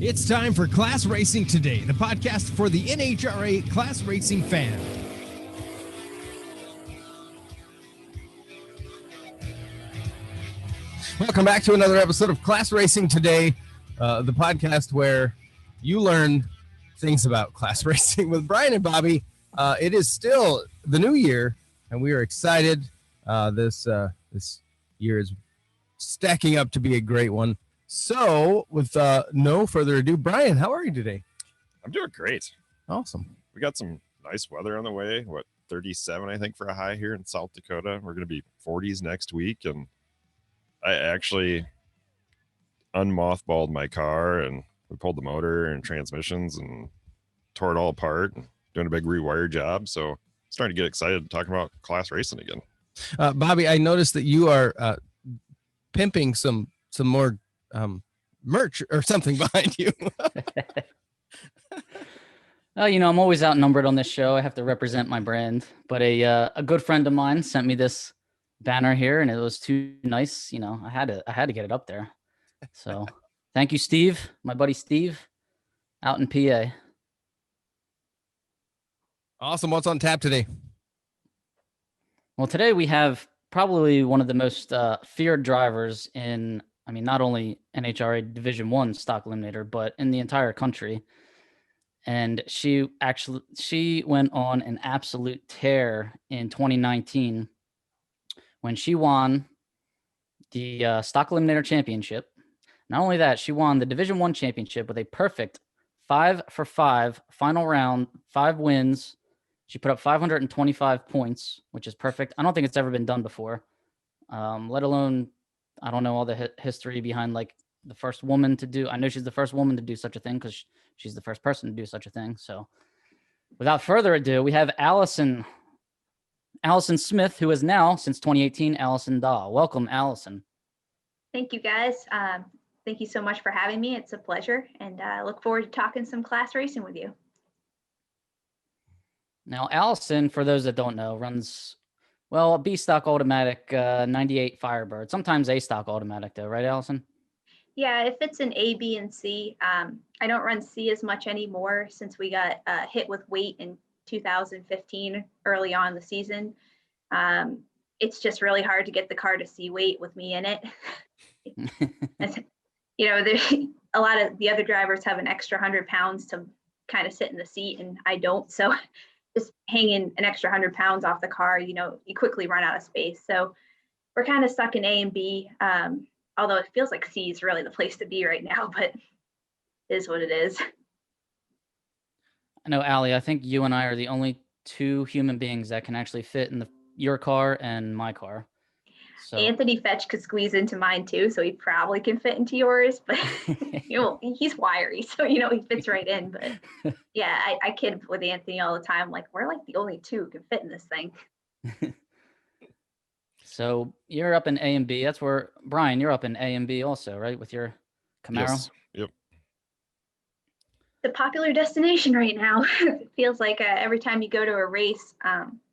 It's time for Class Racing Today, the podcast for the NHRA class racing fan. Welcome back to another episode of Class Racing Today, the podcast where you learn things about class racing with Brian and Bobby. It is still the new year, and we are excited. This year is stacking up to be a great one. So, with no further ado, Brian, how are you today? I'm doing great. Awesome. We got some nice weather on the way. 37, I think, for a high here in South Dakota. We're going to be 40s next week, and I actually unmothballed my car, and we pulled the motor and transmissions and tore it all apart, and doing a big rewire job. So, starting to get excited talking about class racing again. Bobby, I noticed that you are pimping some more merch or something behind you. I'm always outnumbered on this show. I have to represent my brand, but a good friend of mine sent me this banner here, and it was too nice. I had to get it up there. So thank you, Steve, my buddy Steve, out in PA. Awesome. What's on tap today? Well, today we have probably one of the most feared drivers in, not only NHRA Division I stock eliminator, but in the entire country. And she went on an absolute tear in 2019 when she won the stock eliminator championship. Not only that, she won the Division I championship with a perfect 5 for 5 final round, 5 wins. She put up 525 points, which is perfect. I don't think it's ever been done before, let alone, I don't know all the history behind like the first woman to do. I know she's the first woman to do such a thing because she's the first person to do such a thing. So without further ado, we have Allison Smith, who is now, since 2018, Allison Doll. Welcome, Allison. Thank you, guys. Thank you so much for having me. It's a pleasure, and I look forward to talking some class racing with you. Now, Allison, for those that don't know, runs, a B stock automatic 98 Firebird, sometimes A stock automatic though, right, Allison? Yeah, if it's an A, B, and C, I don't run C as much anymore since we got hit with weight in 2015 early on in the season. It's just really hard to get the car to C weight with me in it. A lot of the other drivers have an extra 100 pounds to kind of sit in the seat, and I don't. So just hanging an extra 100 pounds off the car, you quickly run out of space. So we're kind of stuck in A and B, although it feels like C is really the place to be right now, but it is what it is. I know, Alli, I think you and I are the only two human beings that can actually fit in your car and my car. So Anthony Fetch could squeeze into mine too, so he probably can fit into yours, but he's wiry, so he fits right in. But yeah, I kid with Anthony all the time, like we're like the only two who can fit in this thing. So you're up in A and B. That's where, Brian, you're up in A and B also, right, with your Camaro? Yes. Yep. The popular destination right now. It feels like every time you go to a race,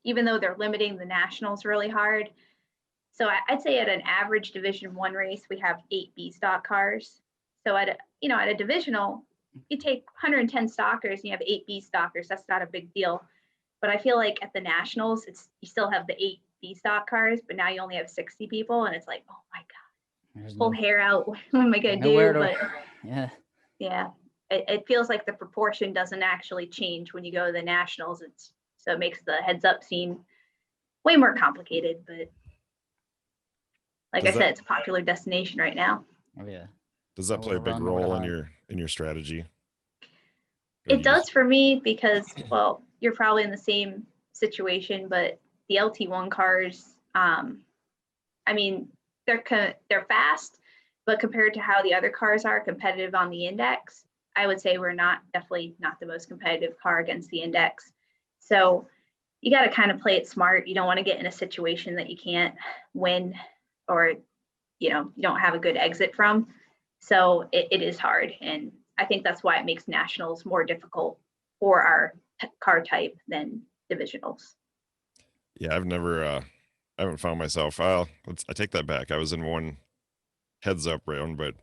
even though they're limiting the nationals really hard. So I'd say at an average Division I race, we have 8 B stock cars. So at a divisional, you take 110 stockers and you have 8 B stockers. That's not a big deal. But I feel like at the nationals, you still have the 8 B stock cars, but now you only have 60 people, and it's like, oh my God, pull hair out. What am I gonna do? Yeah. It feels like the proportion doesn't actually change when you go to the nationals. So it makes the heads up scene way more complicated, but like I said, it's a popular destination right now. Oh yeah. Does that play a big role in your strategy? It does for me because, you're probably in the same situation, but the LT1 cars, they're fast, but compared to how the other cars are competitive on the index, I would say we're definitely not the most competitive car against the index. So you got to kind of play it smart. You don't want to get in a situation that you can't win or, you don't have a good exit from. So it is hard. And I think that's why it makes nationals more difficult for our car type than divisionals. Yeah, I haven't found myself. I take that back. I was in one heads up round, but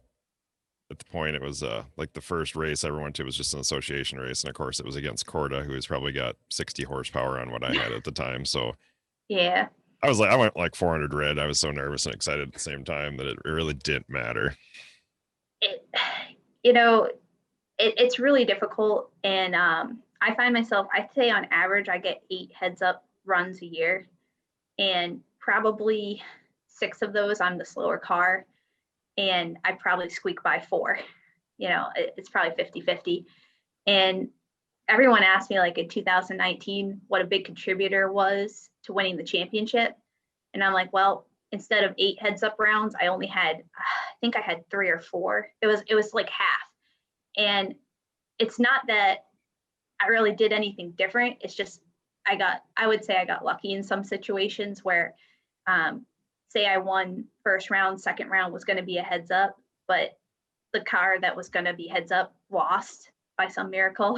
at the point, it was like the first race I ever went to was just an association race, and of course it was against Corda, who has probably got 60 horsepower on what I had at the time. So Yeah. I went like 400 red. I was so nervous and excited at the same time that it really didn't matter. It, it's really difficult, and I find myself, I'd say on average, I get 8 heads up runs a year, and probably 6 of those on the slower car, and I probably squeak by 4. It's probably 50-50. And everyone asked me like in 2019 what a big contributor was to winning the championship. And I'm like, well, instead of 8 heads up rounds, I only had, I think I had 3 or 4. It was like half. And it's not that I really did anything different. It's just I would say I got lucky in some situations where, say I won first round, second round was going to be a heads up, but the car that was going to be heads up lost by some miracle.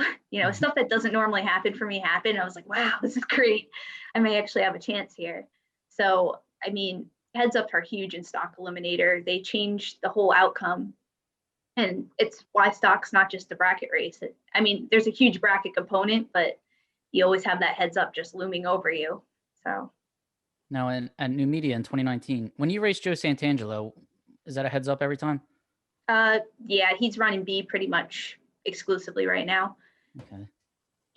Stuff that doesn't normally happen for me happened. I was like, wow, this is great. I may actually have a chance here. So, I mean, heads ups are huge in stock eliminator. They change the whole outcome. And it's why stock's not just a bracket race. There's a huge bracket component, but you always have that heads up just looming over you. So Now, at New Media in 2019, when you raced Joe Santangelo, is that a heads up every time? yeah, he's running B pretty much exclusively right now. Okay.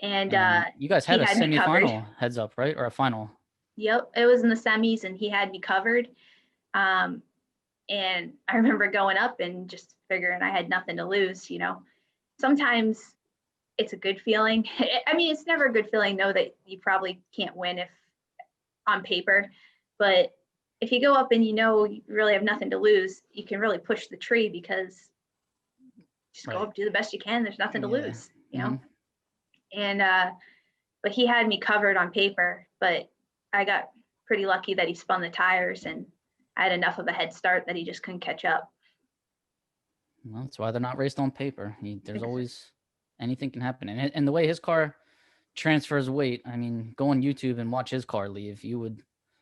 And you guys had a had me covered. semifinal heads up, right? Or a final? Yep, it was in the semis, and he had me covered. And I remember going up and just figuring I had nothing to lose. Sometimes it's a good feeling. It's never a good feeling, though, that you probably can't win if on paper. But if you go up and you really have nothing to lose, you can really push the tree because just go up, do the best you can. There's nothing to lose, And but he had me covered on paper, but I got pretty lucky that he spun the tires and I had enough of a head start that he just couldn't catch up. Well, that's why they're not raced on paper. There's always anything can happen. And the way his car transfers weight, go on YouTube and watch his car leave.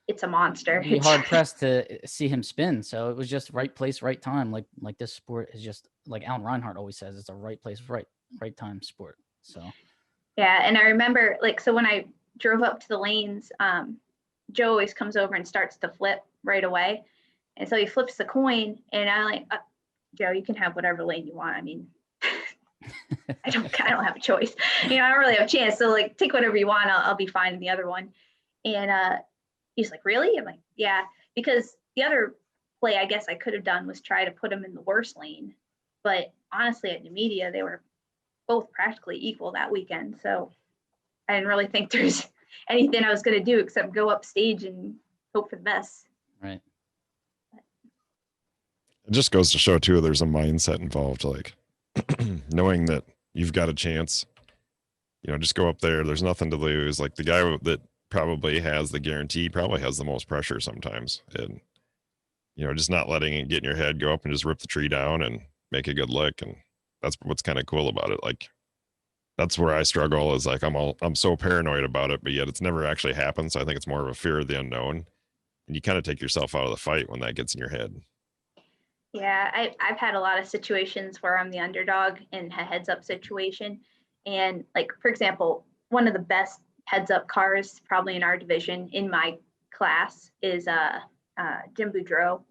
It's a monster. Be hard pressed to see him spin. So it was just right place, right time. Like this sport is just like Alan Reinhardt always says, it's a right place, right time sport. So yeah, and I remember so when I drove up to the lanes, Joe always comes over and starts to flip right away, and so he flips the coin, and I'm like, Joe, you can have whatever lane you want. I don't have a choice. I don't really have a chance. So take whatever you want. I'll be fine in the other one. And he's like, really? I'm like, yeah, because the other play I guess I could have done was try to put him in the worst lane. But honestly, at New Media, they were both practically equal that weekend. So I didn't really think there's anything I was going to do except go up stage and hope for the best. Right. It just goes to show too, there's a mindset involved, like knowing that you've got a chance, just go up there. There's nothing to lose. Like the guy that probably has the guarantee probably has the most pressure sometimes. And, just not letting it get in your head, go up and just rip the tree down and make a good lick. And that's what's kind of cool about it. Like, that's where I struggle is like, I'm so paranoid about it, but yet it's never actually happened. So I think it's more of a fear of the unknown. And you kind of take yourself out of the fight when that gets in your head. Yeah, I've had a lot of situations where I'm the underdog in a heads up situation. And for example, one of the best heads up cars probably in our division in my class is Jim Boudreau.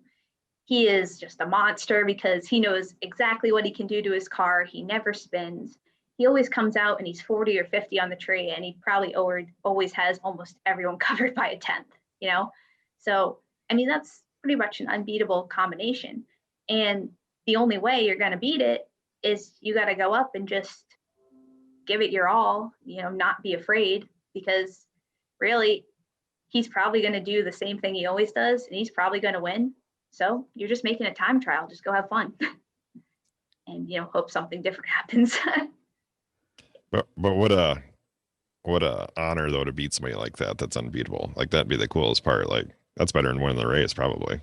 He is just a monster because he knows exactly what he can do to his car. He never spins. He always comes out and he's 40 or 50 on the tree, and he probably always has almost everyone covered by a 10th, So, that's pretty much an unbeatable combination. And the only way you're going to beat it is you got to go up and just give it your all, not be afraid, because really he's probably going to do the same thing he always does, and he's probably going to win. So you're just making a time trial. Just go have fun and, hope something different happens. But what a honor though to beat somebody like that. That's unbeatable. Like that'd be the coolest part. Like that's better than winning the race probably.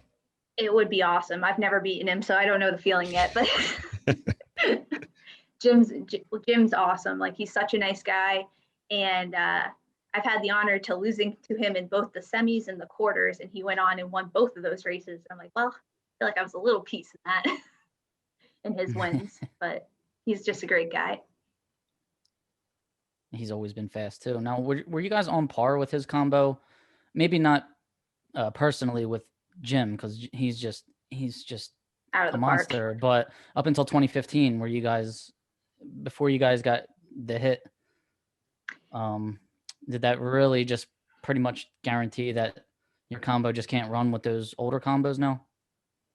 It would be awesome. I've never beaten him, so I don't know the feeling yet, but Jim's awesome. He's such a nice guy. And I've had the honor to losing to him in both the semis and the quarters, and he went on and won both of those races. I'm like, well, I feel like I was a little piece in that. in his wins, but he's just a great guy. He's always been fast too. Now, were you guys on par with his combo? Maybe not personally with Jim, because he's just Out of a the park. monster. But up until 2015, were you guys, before you guys got the hit, did that really just pretty much guarantee that your combo just can't run with those older combos now?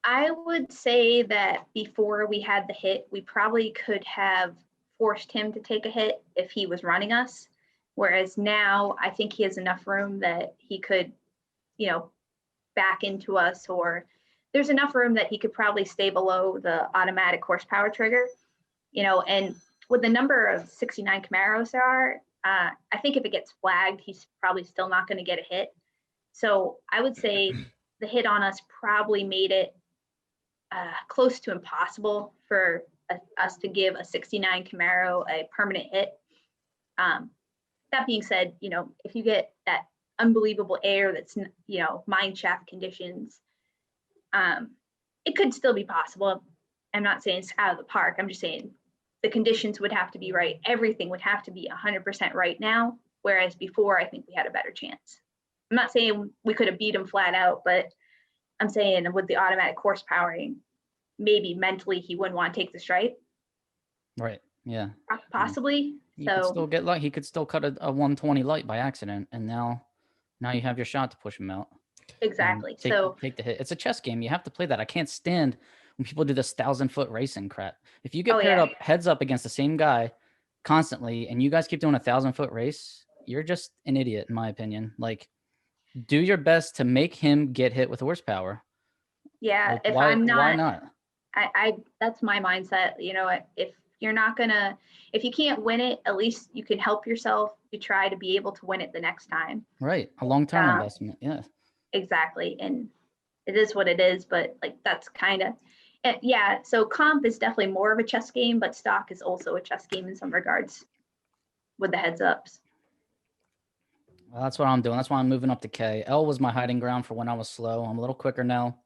I would say that before we had the hit, we probably could have forced him to take a hit if he was running us. Whereas now I think he has enough room that he could, back into us, or there's enough room that he could probably stay below the automatic horsepower trigger, and with the number of 69 Camaros there are, I think if it gets flagged, he's probably still not going to get a hit. So I would say the hit on us probably made it close to impossible for us to give a 69 Camaro a permanent hit. That being said, if you get that unbelievable air that's, mine shaft conditions, it could still be possible. I'm not saying it's out of the park. I'm just saying the conditions would have to be right. Everything would have to be 100% right now. Whereas before, I think we had a better chance. I'm not saying we could have beat him flat out, but I'm saying with the automatic horsepowering, maybe mentally he wouldn't want to take the stripe. Right. Yeah. Possibly. You could still get light. He could still cut a 120 light by accident, and now you have your shot to push him out. Exactly. Take the hit. It's a chess game. You have to play that. I can't stand when people do this 1,000-foot racing crap. If you get paired up heads up against the same guy constantly, and you guys keep doing a 1,000-foot race, you're just an idiot, in my opinion. Like, do your best to make him get hit with horsepower. Yeah. Like, why not? I that's my mindset. If you're not gonna, if you can't win it, at least you can help yourself to try to be able to win it the next time. Right. A long-term investment. Yeah. Exactly. And it is what it is, but that's kind of, yeah. So comp is definitely more of a chess game, but stock is also a chess game in some regards with the heads ups. Well, that's what I'm doing. That's why I'm moving up to K. L was my hiding ground for when I was slow. I'm a little quicker now.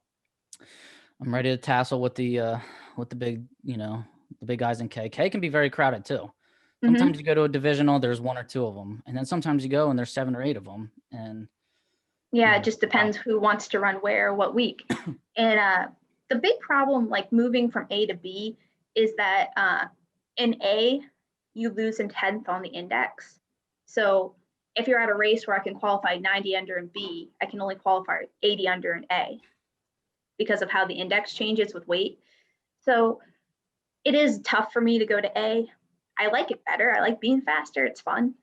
I'm ready to tassel with the big, the big guys in K. K can be very crowded too. Sometimes you go to a divisional, there's one or two of them, and then sometimes you go and there's 7 or 8 of them. And it just depends who wants to run where, what week. And the big problem, moving from A to B, is that in A, you lose in 10th on the index. So if you're at a race where I can qualify 90 under in B, I can only qualify 80 under in A because of how the index changes with weight. So it is tough for me to go to A. I like it better. I like being faster. It's fun,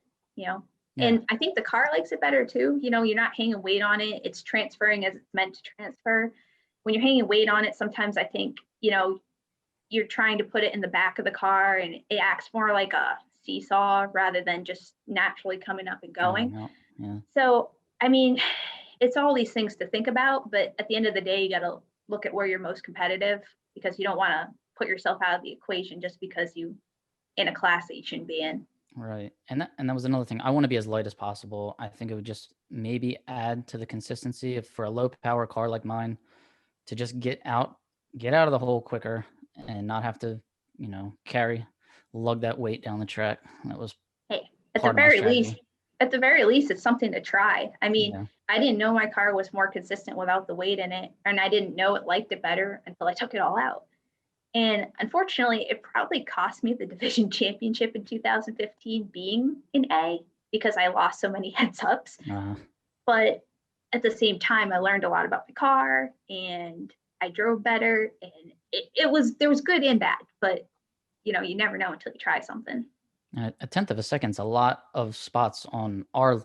And I think the car likes it better too. You're not hanging weight on it. It's transferring as it's meant to transfer. When you're hanging weight on it, sometimes I think, you're trying to put it in the back of the car and it acts more like a seesaw rather than just naturally coming up and going. Oh, no. Yeah. So, I mean, it's all these things to think about, but at the end of the day, you got to look at where you're most competitive, because you don't want to put yourself out of the equation just because you in a class that you shouldn't be in. Right. And that was another thing. I want to be as light as possible. I think it would just maybe add to the consistency if for a low power car like mine to just get out of the hole quicker and not have to, lug that weight down the track. That was at the very least, it's something to try. I mean, I didn't know my car was more consistent without the weight in it, and I didn't know it liked it better until I took it all out. And unfortunately, it probably cost me the division championship in 2015 being in A, because I lost so many heads ups. But at the same time, I learned a lot about my car and I drove better, and there was good and bad, but you never know until you try something. A tenth of a second's a lot of spots on our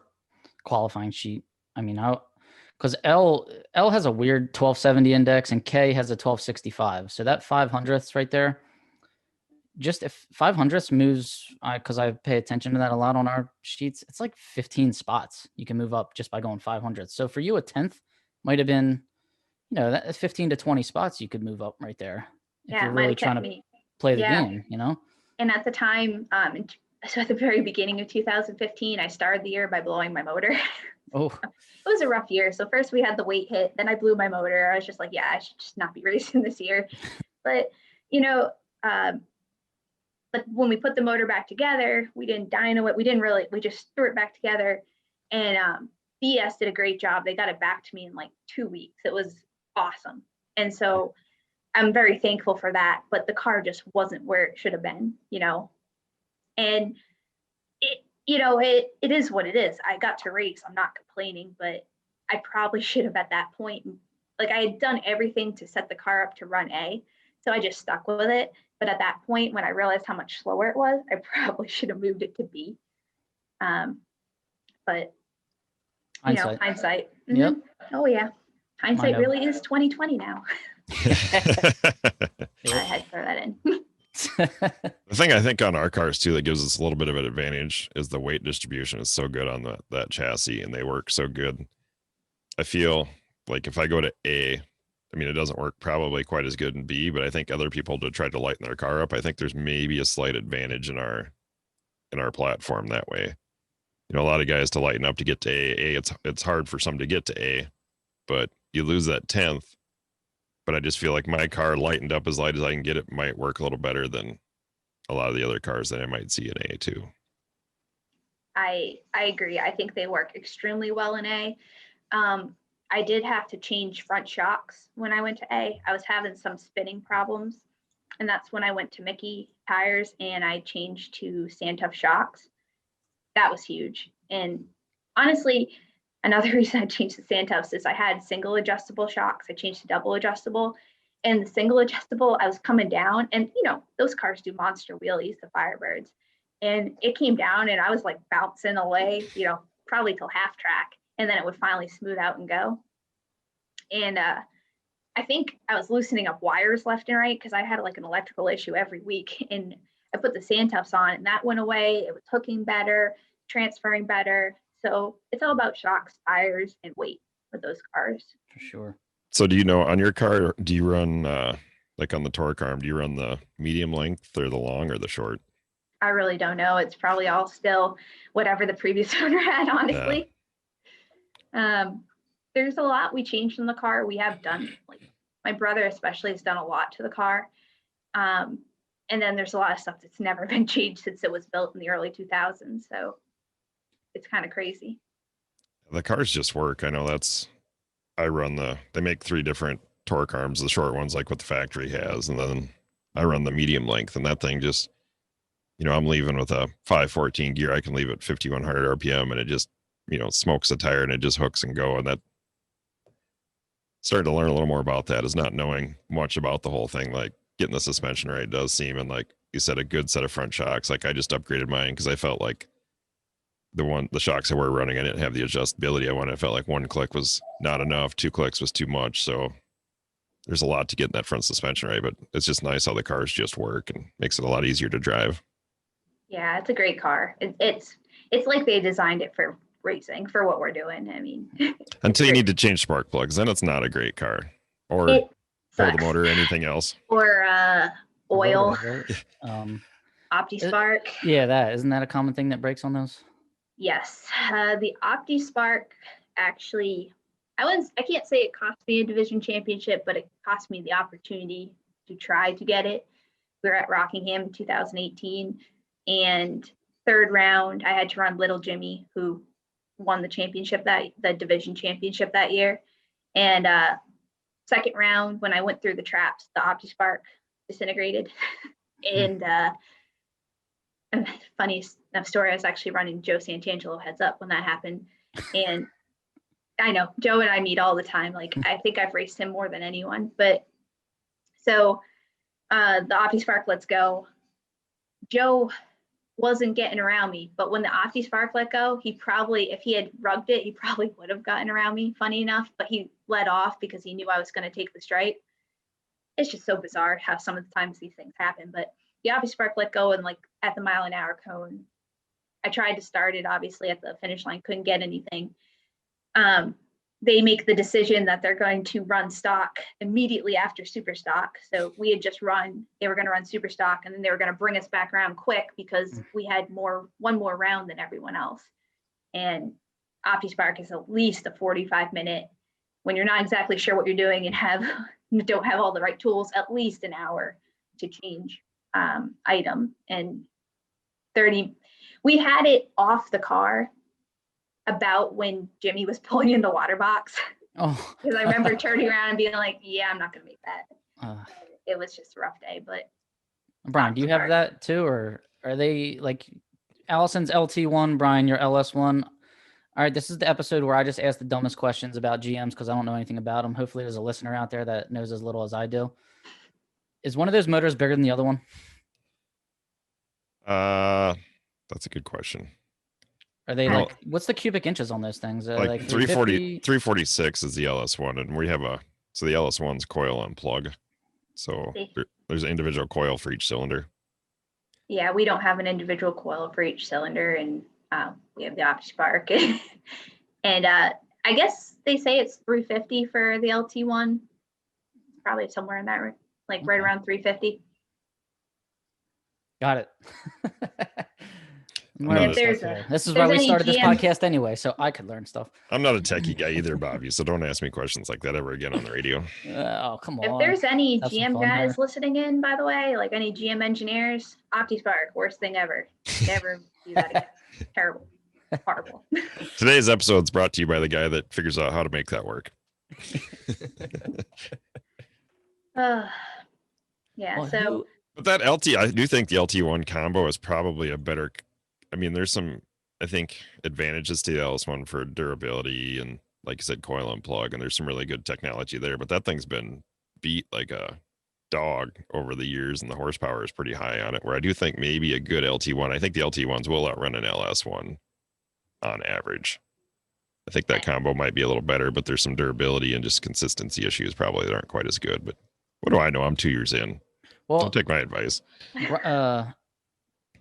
qualifying sheet. I mean, because L has a weird 1270 index and K has a 1265. So that 500ths right there, just if 500ths moves, because I pay attention to that a lot on our sheets, it's like 15 spots you can move up just by going 500. So for you, a tenth might have been, that 15 to 20 spots you could move up right there. If you're really trying to play the game, And at the time, so at the very beginning of 2015, I started the year by blowing my motor. Oh, it was a rough year. So first we had the weight hit, then I blew my motor. I was just like, I should just not be racing this year. But, But when we put the motor back together, we didn't dyno it. We just threw it back together. And BS did a great job. They got it back to me in like 2 weeks. It was awesome. And so I'm very thankful for that. But the car just wasn't where it should have been, And it is what it is. I got to race. I'm not complaining, but I probably should have at that point. Like, I had done everything to set the car up to run A. So I just stuck with it. But at that point, when I realized how much slower it was, I probably should have moved it to B. But hindsight. Mm-hmm. Yep. Oh yeah, hindsight really is 2020 now. I had to throw that in. The thing I think on our cars too that gives us a little bit of an advantage is the weight distribution is so good on that chassis, and they work so good. I feel like if I go to A, I mean, it doesn't work probably quite as good in B, but I think other people to try to lighten their car up, I think there's maybe a slight advantage in our platform that way. A lot of guys to lighten up to get to A, it's hard for some to get to A, but you lose that 10th. But I just feel like my car lightened up as light as I can get it might work a little better than a lot of the other cars that I might see in A too. I agree. I think they work extremely well in A. I did have to change front shocks when I went to A. I was having some spinning problems, and that's when I went to Mickey tires and I changed to Sandtough shocks. That was huge. And honestly, another reason I changed to Sandtoughs is I had single adjustable shocks. I changed to double adjustable, and the single adjustable, I was coming down, and those cars do monster wheelies, the Firebirds, and it came down and I was like bouncing away, probably till half track. And then it would finally smooth out and go. And I think I was loosening up wires left and right because I had like an electrical issue every week. And I put the Sandtoughs on and that went away. It was hooking better, transferring better. So it's all about shocks, tires, and weight with those cars. For sure. So do you know on your car, do you run, like on the torque arm, do you run the medium length or the long or the short? I really don't know. It's probably all still whatever the previous owner had, honestly. Yeah. There's a lot we changed in the car. We have done, like my brother especially has done a lot to the car. And then there's a lot of stuff that's never been changed since it was built in the early 2000s. So it's kind of crazy. The cars just work. I know they make 3 different torque arms, the short ones, like what the factory has. And then I run the medium length, and that thing just, I'm leaving with a 514 gear. I can leave at 5,100 RPM and it just, smokes the tire and it just hooks and go. And that starting to learn a little more about that is not knowing much about the whole thing. Like getting the suspension right does seem, and like you said, a good set of front shocks. Like I just upgraded mine because I felt like the shocks that were running, I didn't have the adjustability I wanted. I felt like 1 click was not enough. 2 clicks was too much. So there's a lot to get in that front suspension right, but it's just nice how the cars just work and makes it a lot easier to drive. Yeah, it's a great car. It's like they designed it for racing, for what we're doing. I mean, until you need to change spark plugs, then it's not a great car. Or pull the motor or anything else. Or oil. OptiSpark. Yeah, isn't that a common thing that breaks on those? Yes, the OptiSpark actually, I can't say it cost me a division championship, but it cost me the opportunity to try to get it. We were at Rockingham in 2018, and 3rd round, I had to run Little Jimmy, who won the division championship that year. And 2nd round, when I went through the traps, the OptiSpark disintegrated. And funny enough story, I was actually running Joe Santangelo heads up when that happened. And I know Joe and I meet all the time. Like, I think I've raced him more than anyone. But so the OptiSpark lets go. Joe wasn't getting around me, but when the OptiSpark let go, he probably, if he had rugged it, he probably would have gotten around me, funny enough, but he let off because he knew I was going to take the stripe. It's just so bizarre how some of the times these things happen, but the OptiSpark let go, and like at the mile-an-hour cone, I tried to start it, obviously at the finish line, couldn't get anything. They make the decision that they're going to run stock immediately after super stock. So they were going to run super stock, and then they were going to bring us back around quick because we had one more round than everyone else. And OptiSpark is at least a 45-minute, when you're not exactly sure what you're doing and don't have all the right tools, at least an hour to change. item, and 30. We had it off the car about when Jimmy was pulling in the water box. Oh, Because I remember turning around and being like, yeah, I'm not going to make that. It was just a rough day, but. Brian, do you have that too? Or are they like Allison's LT1, Brian, your LS1? All right, this is the episode where I just ask the dumbest questions about GMs because I don't know anything about them. Hopefully there's a listener out there that knows as little as I do. Is one of those motors bigger than the other one? That's a good question. Are they like, what's the cubic inches on those things? Like 340, 346 is the LS1, and we have so the LS1's coil on plug. So there's an individual coil for each cylinder. Yeah, we don't have an individual coil for each cylinder, and we have the OptiSpark. And I guess they say it's 350 for the LT1. Probably somewhere in that, like right around 350. Got it. This is why we started this podcast anyway, so I could learn stuff. I'm not a techie guy either, Bobby, so don't ask me questions like that ever again on the radio. Oh, come on. If there's any GM guys listening in, by the way, like any GM engineers, OptiSpark, worst thing ever. Never do that again. Terrible. Horrible. Today's episode is brought to you by the guy that figures out how to make that work. Yeah, well, but that LT, I do think the LT1 combo is probably a better. I mean, there's some, I think, advantages to the LS1 for durability and, like you said, coil and plug, and there's some really good technology there. But that thing's been beat like a dog over the years, and the horsepower is pretty high on it. Where I do think maybe a good LT1, I think the LT1s will outrun an LS1 on average. I think that combo might be a little better, but there's some durability and just consistency issues probably that aren't quite as good. But what do I know? I'm 2 years in. Well, don't take my advice.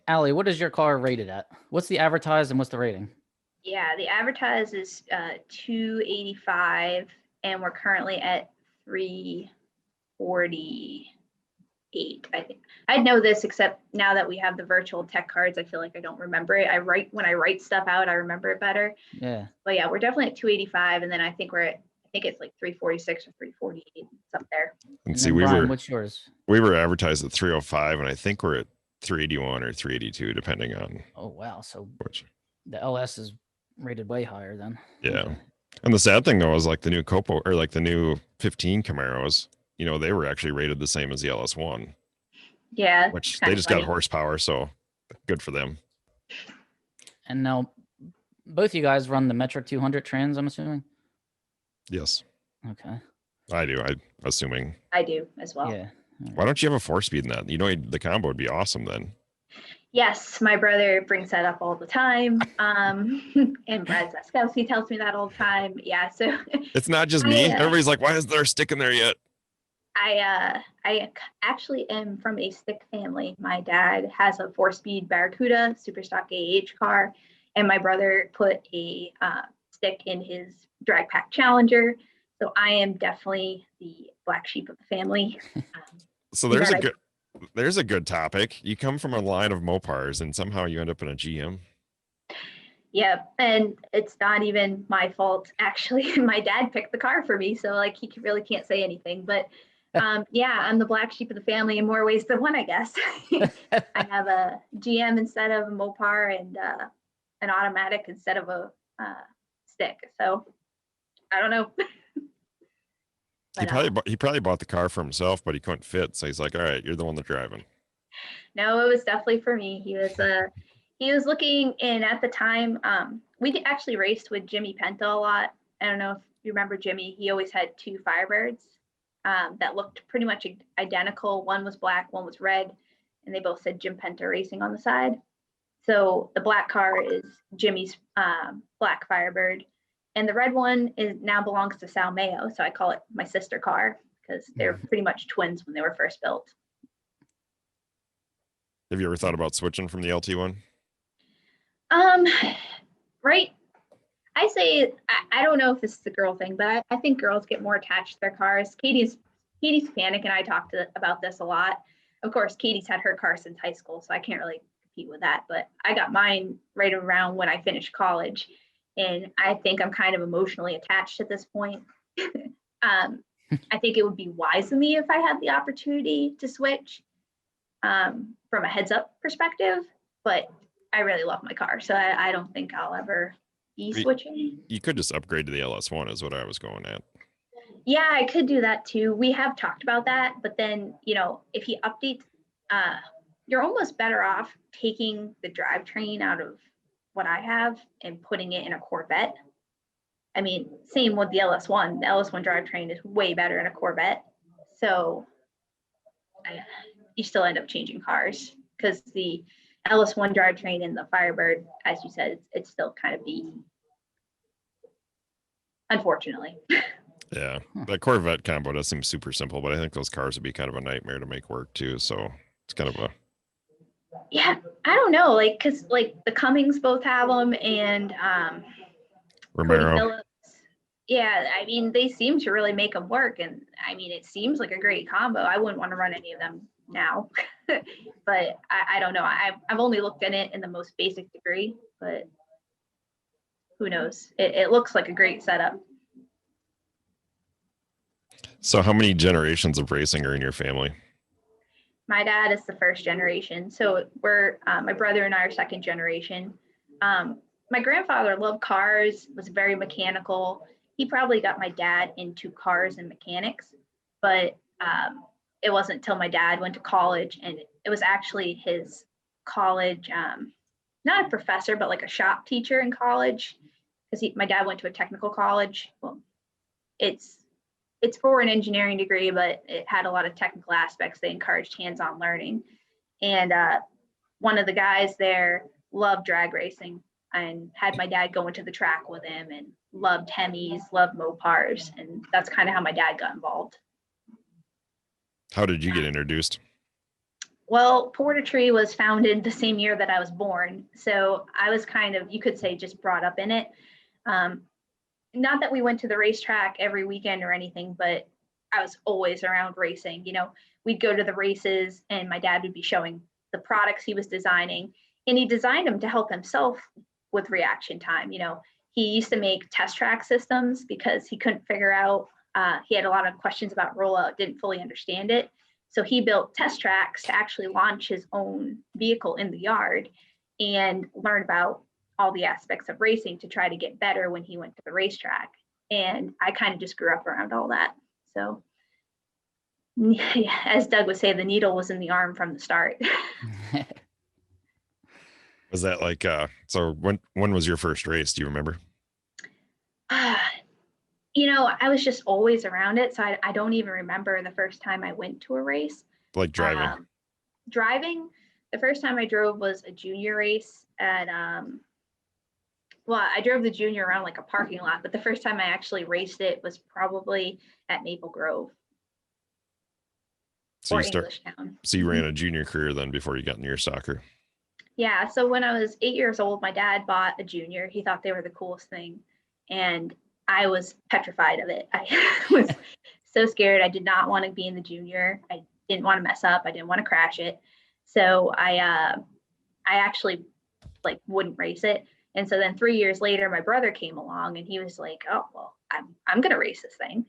Alli, what is your car rated at? What's the advertised and what's the rating? Yeah, the advertised is 285, and we're currently at 348, I think. I know this, except now that we have the virtual tech cards, I feel like I don't remember it. When I write stuff out, I remember it better. Yeah. But yeah, we're definitely at 285, and then I think it's like 346 or 348. It's up there. And see, Brian, what's yours? We were advertised at 305, and I think we're at 381 or 382, depending on. Oh wow! So the LS is rated way higher then. Yeah, and the sad thing though is like the new Copo or like the new 15 Camaros. You know, they were actually rated the same as the LS1. Yeah, which they just got horsepower, so good for them. And now, both you guys run the Metric 200 trans, I'm assuming. Yes. Okay. I do. I'm assuming. I do as well. Yeah. Why don't you have a 4-speed in that? You know, the combo would be awesome then. Yes, my brother brings that up all the time. And Brad Zaskowski tells me that all the time. Yeah, so it's not just me. Everybody's like, why is there a stick in there yet? I actually am from a stick family. My dad has a 4-speed Barracuda Superstock AH car, and my brother put a stick in his drag pack Challenger. So I am definitely the black sheep of the family. So there's a good topic. You come from a line of Mopars and somehow you end up in a GM. Yeah, and it's not even my fault, actually. My dad picked the car for me, so like he really can't say anything. But yeah, I'm the black sheep of the family in more ways than one, I guess. I have a GM instead of a Mopar, and an automatic instead of a stick. So I don't know. He probably bought the car for himself, but he couldn't fit. So he's like, all right, you're the one that's driving. No, it was definitely for me. He was looking, and at the time, we actually raced with Jimmy Penta a lot. I don't know if you remember Jimmy. He always had 2 Firebirds that looked pretty much identical. One was black, one was red, and they both said Jim Penta Racing on the side. So the black car is Jimmy's black Firebird. And the red one now belongs to Sal Mayo, so I call it my sister car because they're pretty much twins when they were first built. Have you ever thought about switching from the LT1? Right. I say I don't know if this is a girl thing, but I think girls get more attached to their cars. Katie's Panic and I talked about this a lot. Of course, Katie's had her car since high school, so I can't really compete with that. But I got mine right around when I finished college. And I think I'm kind of emotionally attached at this point. I think it would be wise of me if I had the opportunity to switch. from a heads up perspective, but I really love my car. So I don't think I'll ever be switching. You could just upgrade to the LS1 is what I was going at. Yeah, I could do that too. We have talked about that, but then, if he updates, you're almost better off taking the drivetrain out of what I have and putting it in a Corvette. I mean, same with the LS1. The LS1 drivetrain is way better in a Corvette. So you still end up changing cars because the LS1 drivetrain and the Firebird, as you said, it's still kind of beaten. Unfortunately. Yeah, that Corvette combo does seem super simple, but I think those cars would be kind of a nightmare to make work too. So it's kind of a. Yeah, I don't know, because the Cummings both have them, and Romero. Phillips. Yeah, I mean, they seem to really make them work, and I mean, it seems like a great combo. I wouldn't want to run any of them now, but I don't know. I've only looked at it in the most basic degree, but who knows? It looks like a great setup. So how many generations of racing are in your family? My dad is the first generation. So we're, my brother and I are second generation. My grandfather loved cars, was very mechanical. He probably got my dad into cars and mechanics, but it wasn't until my dad went to college, and it was actually his college, not a professor, but like a shop teacher in college, because my dad went to a technical college. Well, it's for an engineering degree, but it had a lot of technical aspects. They encouraged hands-on learning. And one of the guys there loved drag racing and had my dad go into the track with him and loved Hemis, loved Mopars. And that's kind of how my dad got involved. How did you get introduced? Well, Porter Tree was founded the same year that I was born. So I was kind of, you could say, just brought up in it. Not that we went to the racetrack every weekend or anything, but I was always around racing. We'd go to the races and my dad would be showing the products he was designing, and he designed them to help himself with reaction time. He used to make test track systems because he couldn't figure out, he had a lot of questions about rollout, didn't fully understand it. So he built test tracks to actually launch his own vehicle in the yard and learn about all the aspects of racing to try to get better when he went to the racetrack. And I kind of just grew up around all that. So as Doug would say, the needle was in the arm from the start. Was that like, so when was your first race? Do you remember? I was just always around it. So I don't even remember the first time I went to a race. Like driving? Driving, the first time I drove was a junior race at, well, I drove the junior around like a parking lot, but the first time I actually raced it was probably at Maple Grove. So Englishtown. So you ran a junior career then before you got into your soccer? Yeah. So when I was 8 years old, my dad bought a junior. He thought they were the coolest thing. And I was petrified of it. I was so scared. I did not want to be in the junior. I didn't want to mess up. I didn't want to crash it. So I actually wouldn't race it. And so then 3 years later, my brother came along and he was like, oh, well, I'm going to race this thing.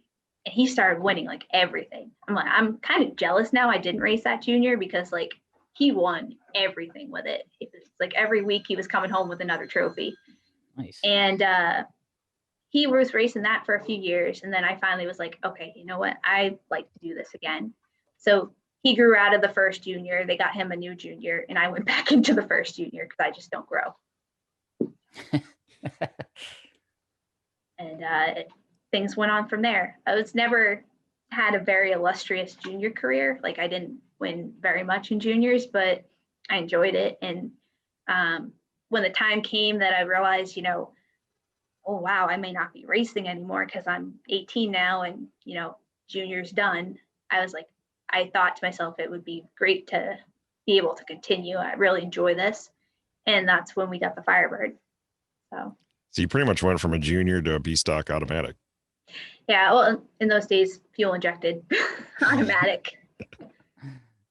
And he started winning everything. I'm kind of jealous now I didn't race that junior because he won everything with it. It was every week he was coming home with another trophy. Nice. And he was racing that for a few years. And then I finally was like, okay, you know what? I'd like to do this again. So he grew out of the first junior. They got him a new junior. And I went back into the first junior because I just don't grow. And things went on from there. I was never had a very illustrious junior career. I didn't win very much in juniors, but I enjoyed it. And when the time came that I realized, oh wow, I may not be racing anymore because I'm 18 now and junior's done. I thought to myself it would be great to be able to continue. I really enjoy this. And that's when we got the Firebird. So you pretty much went from a junior to a B-stock automatic. Yeah, well, in those days, fuel injected, automatic.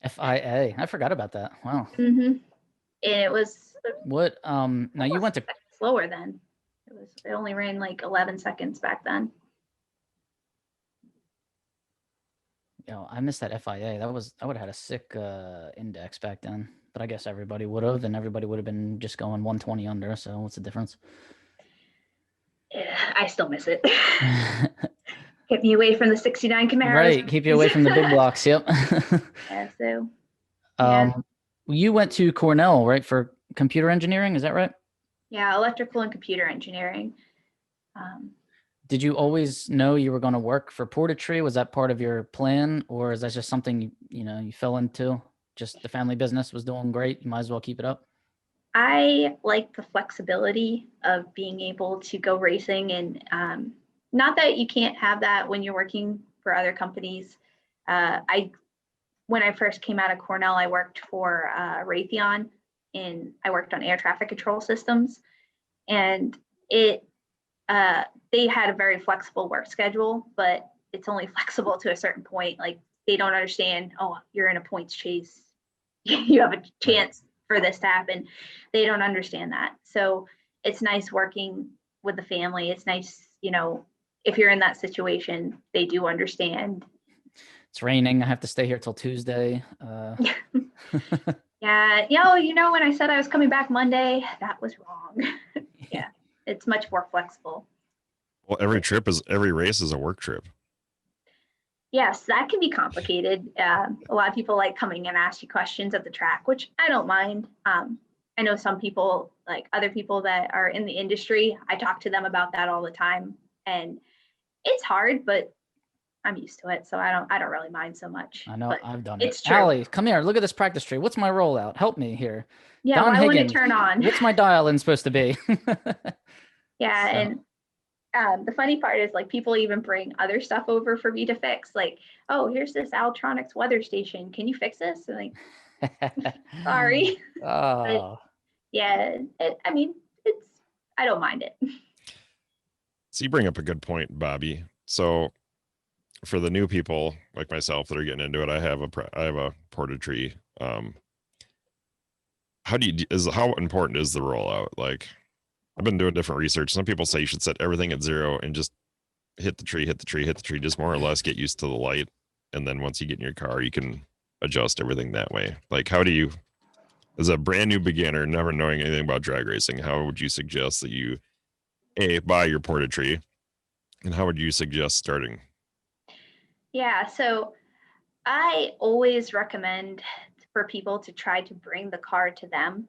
FIA. I forgot about that. Wow. Mm-hmm. And it was what? Now you went to slower then. It only ran 11 seconds back then. I missed that FIA. I would have had a sick index back then, but I guess everybody would have, and everybody would have been just going 120 under. So what's the difference? Yeah, I still miss it. Keep me away from the 69 Camaros. Right, keep you away from the big blocks. Yep. Yeah, so yeah. You went to Cornell, right, for computer engineering? Is that right? Yeah, electrical and computer engineering. Did you always know you were going to work for Portatree? Was that part of your plan, or is that just something you fell into? Just the family business was doing great. You might as well keep it up. I like the flexibility of being able to go racing, and not that you can't have that when you're working for other companies. When I first came out of Cornell, I worked for Raytheon, and I worked on air traffic control systems, and they had a very flexible work schedule, but it's only flexible to a certain point. Like, they don't understand, oh, you're in a points chase, you have a chance for this to happen. They don't understand that. So it's nice working with the family. It's nice, if you're in that situation, they do understand. It's raining. I have to stay here till Tuesday. Yeah. When I said I was coming back Monday, that was wrong. Yeah. It's much more flexible. Well, every race is a work trip. Yes, that can be complicated. A lot of people like coming and ask you questions at the track, which I don't mind. I know some people, like other people that are in the industry, I talk to them about that all the time, and it's hard, but I'm used to it, so I don't really mind so much. I know, but I've done it's it. True. Alli, come here. Look at this practice tree. What's my rollout? Help me here. Yeah, Don why Higgins, wouldn't it turn on? What's my dial-in supposed to be? Yeah, So. And the funny part is, like, people even bring other stuff over for me to fix. Like, oh, here's this Altronics weather station. Can you fix this? And like, sorry. Oh. But yeah, I don't mind it. So you bring up a good point, Bobby. So for the new people like myself that are getting into it, I have a Portatree. How important is the rollout? Like, I've been doing different research. Some people say you should set everything at 0 and just hit the tree, just more or less get used to the light. And then once you get in your car, you can adjust everything that way. Like, how do you, as a brand new beginner, never knowing anything about drag racing, how would you suggest that you buy your Portatree, and how would you suggest starting? Yeah, so I always recommend for people to try to bring the car to them.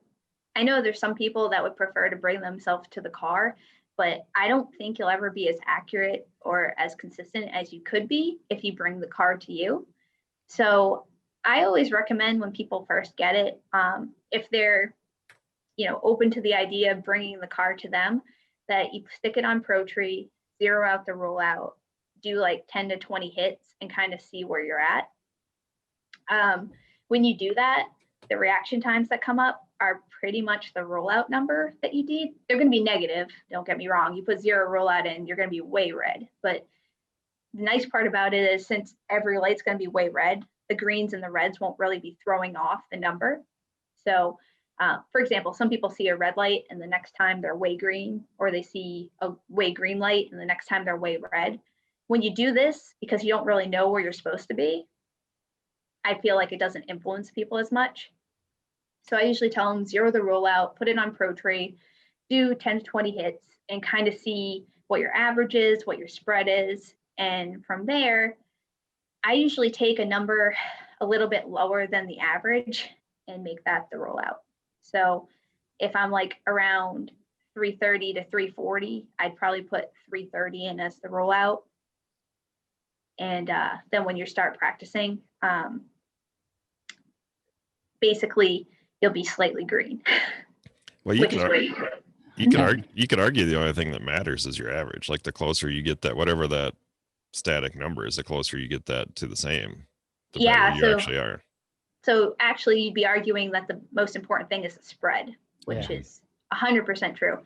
I know there's some people that would prefer to bring themselves to the car, but I don't think you'll ever be as accurate or as consistent as you could be if you bring the car to you. So I always recommend when people first get it, if they're, open to the idea of bringing the car to them, that you stick it on ProTree, zero out the rollout, do like 10 to 20 hits and kind of see where you're at. When you do that, the reaction times that come up are pretty much the rollout number that you need. They're going to be negative. Don't get me wrong. You put 0 rollout in, you're going to be way red. But the nice part about it is, since every light's going to be way red, the greens and the reds won't really be throwing off the number. So, for example, some people see a red light and the next time they're way green, or they see a way green light and the next time they're way red. When you do this, because you don't really know where you're supposed to be, I feel like it doesn't influence people as much. So I usually tell them 0 the rollout, put it on ProTree, do 10 to 20 hits, and kind of see what your average is, what your spread is. And from there, I usually take a number a little bit lower than the average and make that the rollout. So if I'm like around 330 to 340, I'd probably put 330 in as the rollout. And then when you start practicing, basically you'll be slightly green. Well, you could argue the only thing that matters is your average. Like, the closer you get that, whatever that static number is, the closer you get that to the same, the better you actually are. So actually, you'd be arguing that the most important thing is the spread, which is 100% true.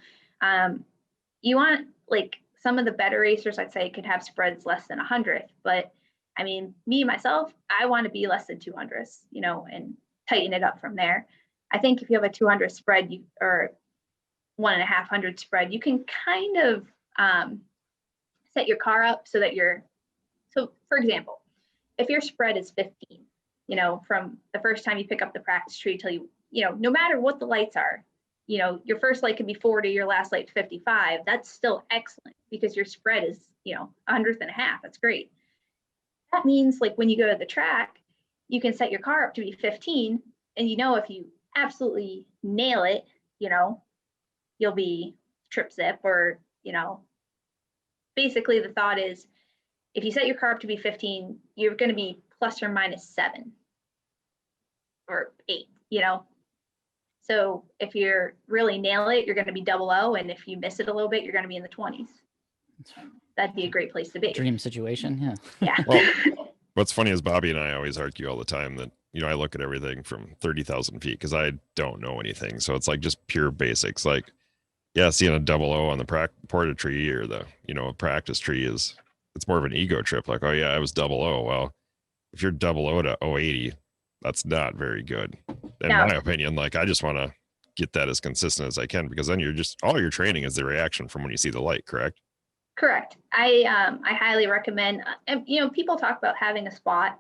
You want, like, some of the better racers, I'd say, could have spreads less than 100. But I mean, me, myself, I want to be less than 200s, and tighten it up from there. I think if you have a 200 spread, or 1.500 spread, you can kind of set your car up so that so for example, if your spread is 15, from the first time you pick up the practice tree till no matter what the lights are, your first light could be 40, your last light 55. That's still excellent because your spread is, 100th and a half. That's great. That means like when you go to the track, you can set your car up to be 15. And if you absolutely nail it, you'll be trip zip or, basically the thought is if you set your car up to be 15, you're going to be plus or minus 7 or 8, So if you're really nail it, you're going to be 00. And if you miss it a little bit, you're going to be in the 20s. That'd be a great place to be. Dream situation. Yeah. Yeah. Well, what's funny is Bobby and I always argue all the time that, I look at everything from 30,000 feet because I don't know anything. So it's like just pure basics. Like, yeah, seeing a 00 on the porta tree or the, practice tree it's more of an ego trip. Like, oh yeah, I was 00. Well, if you're 00 to 080, that's not very good. In my opinion, like I just want to get that as consistent as I can because then all your training is the reaction from when you see the light, correct? Correct. I highly recommend, people talk about having a spot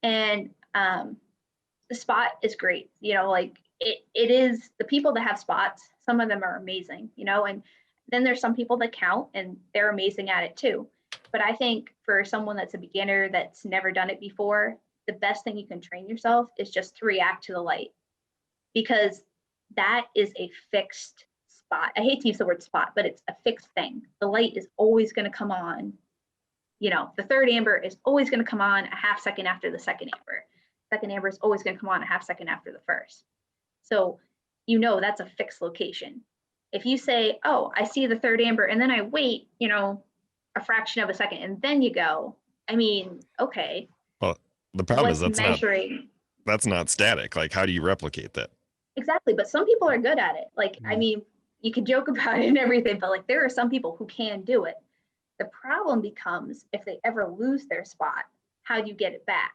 and the spot is great, like it is the people that have spots, some of them are amazing, and then there's some people that count and they're amazing at it too. But I think for someone that's a beginner that's never done it before, the best thing you can train yourself is just to react to the light because that is a fixed spot. I hate to use the word spot, but it's a fixed thing. The light is always going to come on. The third amber is always going to come on a half second after the second amber. Second amber is always going to come on a half second after the first. So, that's a fixed location. If you say, oh, I see the third amber and then I wait, a fraction of a second and then you go, okay. Well, the problem is that's not static. Like, how do you replicate that? Exactly. But some people are good at it. Like, you can joke about it and everything, but like there are some people who can do it. The problem becomes if they ever lose their spot, how do you get it back?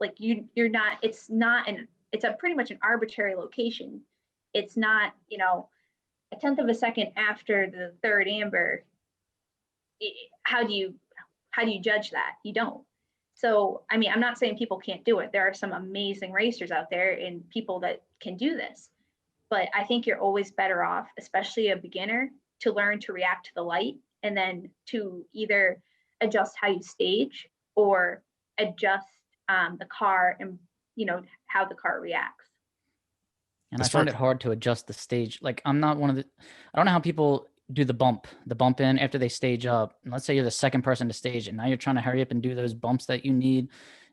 Like it's a pretty much an arbitrary location. It's not, a tenth of a second after the third amber. How do you judge that? You don't. So, I'm not saying people can't do it. There are some amazing racers out there and people that can do this, but I think you're always better off, especially a beginner, to learn to react to the light and then to either adjust how you stage or adjust the car and how the car reacts. And I find it hard to adjust the stage. Like I don't know how people do the bump in after they stage up. And let's say you're the second person to stage and now you're trying to hurry up and do those bumps that you need.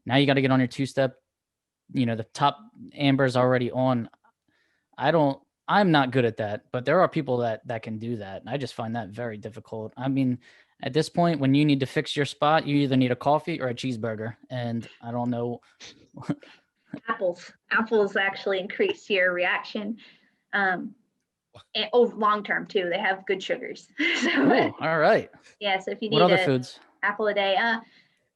Now you got to get on your two-step, the top amber's already on. I'm not good at that, but there are people that can do that. And I just find that very difficult. At this point, when you need to fix your spot, you either need a coffee or a cheeseburger. And I don't know. Apples actually increase your reaction. And long term too, they have good sugars. So, all right. Yeah. So if you need what other foods? Apple a day, I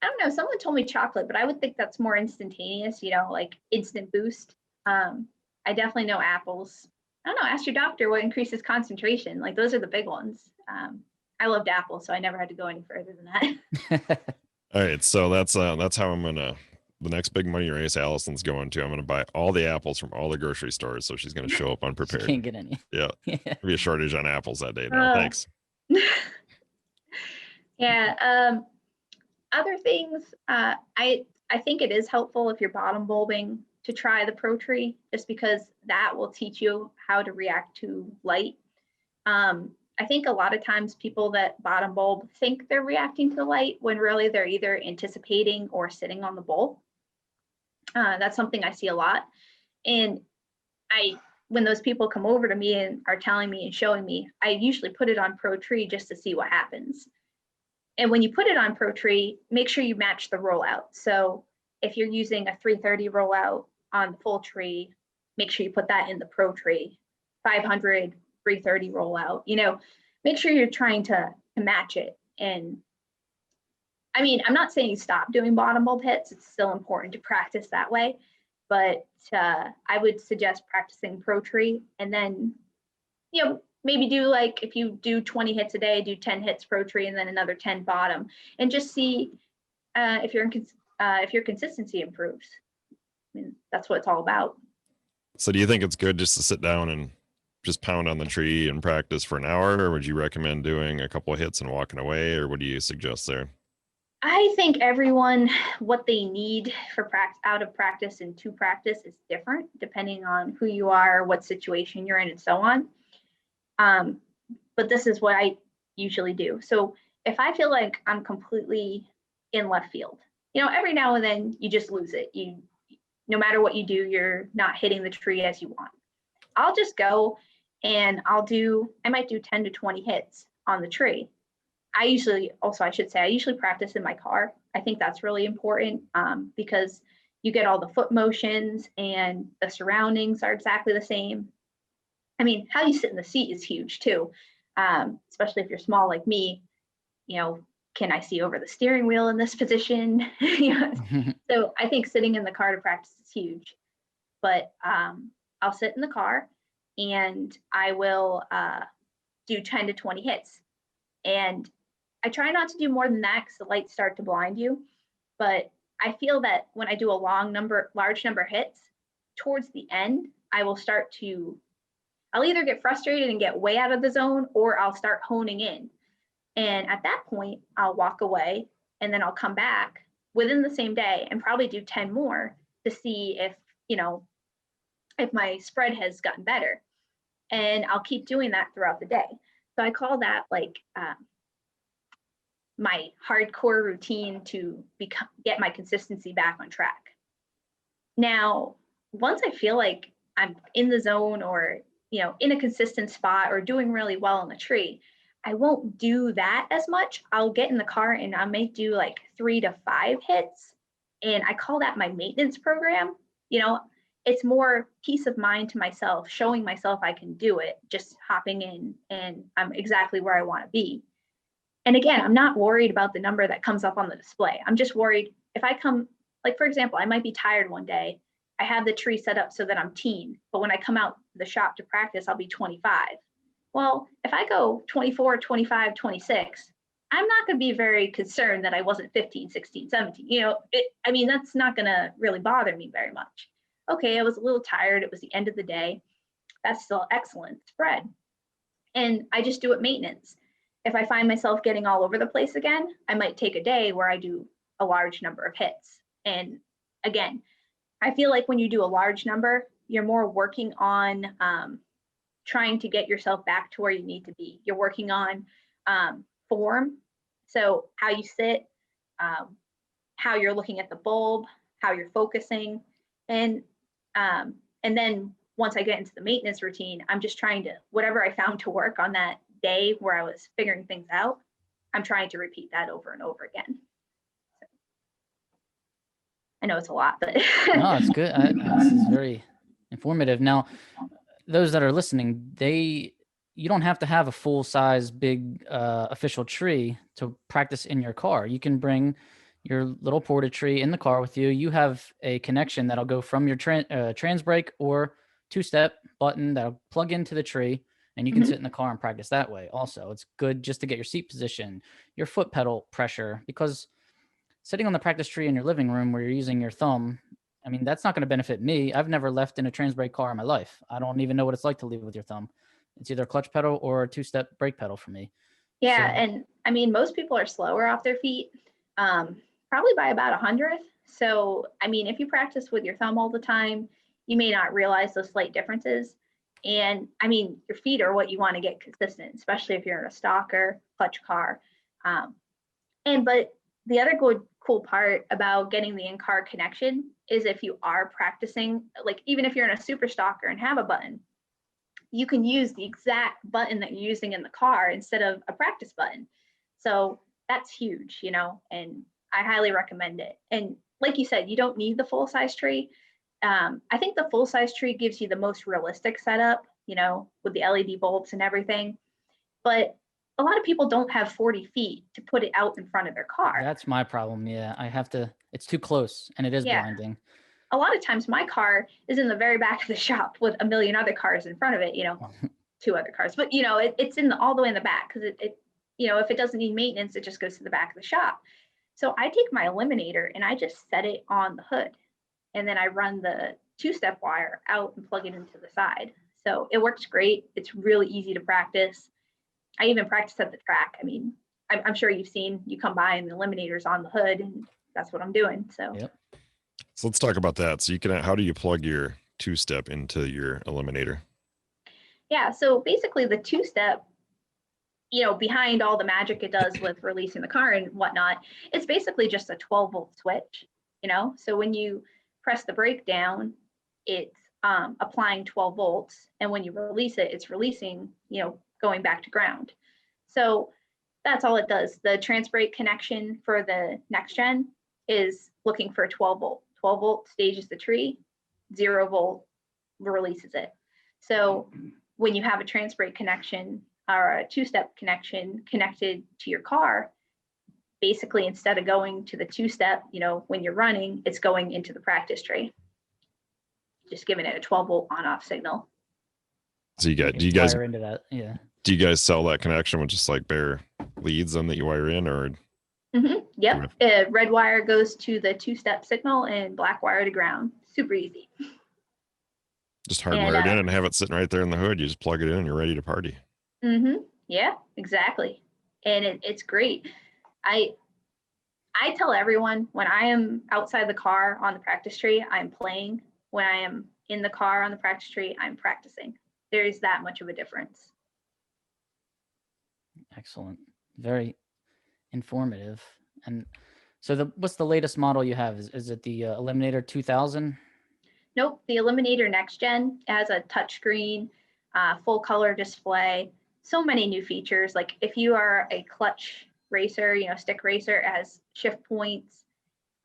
don't know. Someone told me chocolate, but I would think that's more instantaneous. Like instant boost. I definitely know apples. I don't know. Ask your doctor what increases concentration. Like those are the big ones. I loved apples, so I never had to go any further than that. All right, so that's how I'm gonna. The next big money race Allison's going to, I'm going to buy all the apples from all the grocery stores. So she's going to show up unprepared. She can't get any. Yeah. There'll be a shortage on apples that day. No, thanks. Yeah. Other things, I think it is helpful if you're bottom bulbing to try the Pro Tree, just because that will teach you how to react to light. I think a lot of times people that bottom bulb think they're reacting to the light when really they're either anticipating or sitting on the bulb. That's something I see a lot. And when those people come over to me and are telling me and showing me, I usually put it on Pro Tree just to see what happens. And when you put it on Pro Tree, make sure you match the rollout. So if you're using a 330 rollout on the full tree, make sure you put that in the Pro Tree. 500, 330 rollout, make sure you're trying to match it. And I'm not saying you stop doing bottom bulb hits. It's still important to practice that way, but I would suggest practicing Pro Tree and then, maybe do like, if you do 20 hits a day, do 10 hits Pro Tree and then another 10 bottom, and just see if you're if your consistency improves. I mean, that's what it's all about. So do you think it's good just to sit down and just pound on the tree and practice for an hour, or would you recommend doing a couple of hits and walking away, or what do you suggest there? I think everyone, what they need for practice, out of practice and to practice is different depending on who you are, what situation you're in, and so on. But this is what I usually do. So if I feel like I'm completely in left field, every now and then you just lose it. No matter what you do, you're not hitting the tree as you want. I'll just go and I might do 10 to 20 hits on the tree. I usually practice in my car. I think that's really important because you get all the foot motions and the surroundings are exactly the same. I mean, how you sit in the seat is huge too, especially if you're small like me. Can I see over the steering wheel in this position? So I think sitting in the car to practice is huge. But I'll sit in the car and I will do 10 to 20 hits. And I try not to do more than that because the lights start to blind you. But I feel that when I do a large number of hits, towards the end, I'll either get frustrated and get way out of the zone, or I'll start honing in. And at that point, I'll walk away and then I'll come back within the same day and probably do 10 more to see if my spread has gotten better. And I'll keep doing that throughout the day. So I call that like my hardcore routine to get my consistency back on track. Now, once I feel like I'm in the zone or, in a consistent spot or doing really well on the tree, I won't do that as much. I'll get in the car and I may do like 3 to 5 hits. And I call that my maintenance program. It's more peace of mind to myself, showing myself I can do it, just hopping in and I'm exactly where I want to be. And again, I'm not worried about the number that comes up on the display. I'm just worried if I come, like for example, I might be tired one day. I have the tree set up so that I'm teen, but when I come out the shop to practice, I'll be 25. Well, if I go 24, 25, 26, I'm not going to be very concerned that I wasn't 15, 16, 17. That's not going to really bother me very much. Okay, I was a little tired. It was the end of the day. That's still excellent spread. And I just do it maintenance. If I find myself getting all over the place again, I might take a day where I do a large number of hits. And again, I feel like when you do a large number, you're more working on trying to get yourself back to where you need to be. You're working on form. So how you sit, how you're looking at the bulb, how you're focusing. And then once I get into the maintenance routine, I'm just trying to, whatever I found to work on that day where I was figuring things out, I'm trying to repeat that over and over again. So, I know it's a lot, but no, it's good. This is very informative. Now, those that are listening, you don't have to have a full size big official tree to practice in your car. You can bring your little porta tree in the car with you. You have a connection that'll go from your trans brake or 2-step button that'll plug into the tree, and you can sit in the car and practice that way. Also, it's good just to get your seat position, your foot pedal pressure, because sitting on the practice tree in your living room where you're using your thumb, that's not going to benefit me. I've never left in a trans brake car in my life. I don't even know what it's like to leave with your thumb. It's either a clutch pedal or a 2-step brake pedal for me. Yeah. So, and most people are slower off their feet, probably by about 100th. So, if you practice with your thumb all the time, you may not realize those slight differences. And your feet are what you want to get consistent, especially if you're in a stocker clutch car. But the other cool part about getting the in-car connection is if you are practicing, like even if you're in a super stocker and have a button, you can use the exact button that you're using in the car instead of a practice button. So that's huge, and I highly recommend it. And like you said, you don't need the full-size tree. I think the full-size tree gives you the most realistic setup, with the LED bulbs and everything. But a lot of people don't have 40 feet to put it out in front of their car. That's my problem. Yeah, it's too close and it is blinding. A lot of times my car is in the very back of the shop with a million other cars in front of it, 2 other cars, but it's all the way in the back because it if it doesn't need maintenance, it just goes to the back of the shop. So I take my eliminator and I just set it on the hood, and then I run the 2-step wire out and plug it into the side. So it works great. It's really easy to practice. I even practice at the track. I mean, I'm sure you've seen, you come by and the eliminator's on the hood, and that's what I'm doing. So Yep. So let's talk about that. So how do you plug your 2-step into your eliminator? yeah, so basically the 2-step, behind all the magic it does with releasing the car and whatnot, it's basically just a 12-volt switch, So when you press the brake down, it's applying 12 volts. And when you release it, it's releasing, going back to ground. So that's all it does. The trans brake connection for the next gen is looking for a 12 volt. 12 volt stages the tree, 0 volt releases it. So when you have a trans brake connection or a 2-step connection connected to your car, basically instead of going to the 2-step, when you're running, it's going into the practice tree, just giving it a 12 volt on off signal. So do you guys wire into that? Yeah. Do you guys sell that connection with just like bare leads then that you wire in, or? Yep. Red wire goes to the 2-step signal and black wire to ground. Super easy. Just hardwired in and have it sitting right there in the hood. You just plug it in and you're ready to party. Yeah, exactly. And it's great. I tell everyone, when I am outside the car on the practice tree, I'm playing. When I am in the car on the practice tree, I'm practicing. There is that much of a difference. Excellent. Very informative. And so what's the latest model you have? Is it the Eliminator 2000? Nope. The Eliminator Next Gen has a touchscreen, full color display, so many new features. Like if you are a clutch racer, stick racer, it has shift points.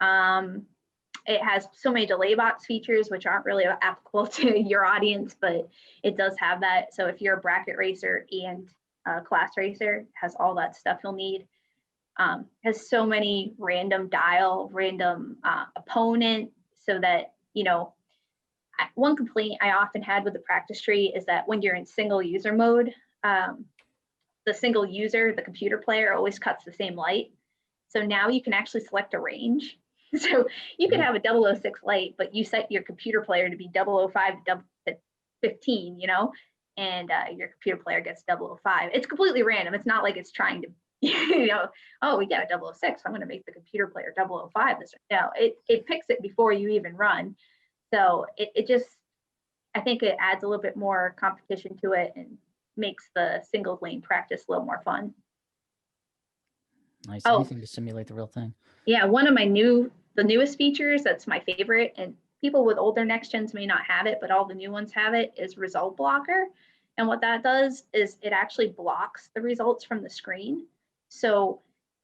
It has so many delay box features, which aren't really applicable to your audience, but it does have that. So if you're a bracket racer and a class racer, it has all that stuff you'll need. Has so many random opponent, so that, one complaint I often had with the practice tree is that when you're in single user mode, the single user, the computer player, always cuts the same light. So now you can actually select a range. So you could have a 006 light, but you set your computer player to be 005 to 15, and your computer player gets 005. It's completely random. It's not like it's trying to, oh, we got a 006. I'm going to make the computer player 005. No, it picks it before you even run. So it just, I think it adds a little bit more competition to it and makes the single lane practice a little more fun. Nice. Anything to simulate the real thing. Yeah, one of the newest features that's my favorite, and people with older next gens may not have it, but all the new ones have it, is result blocker. And what that does is it actually blocks the results from the screen. So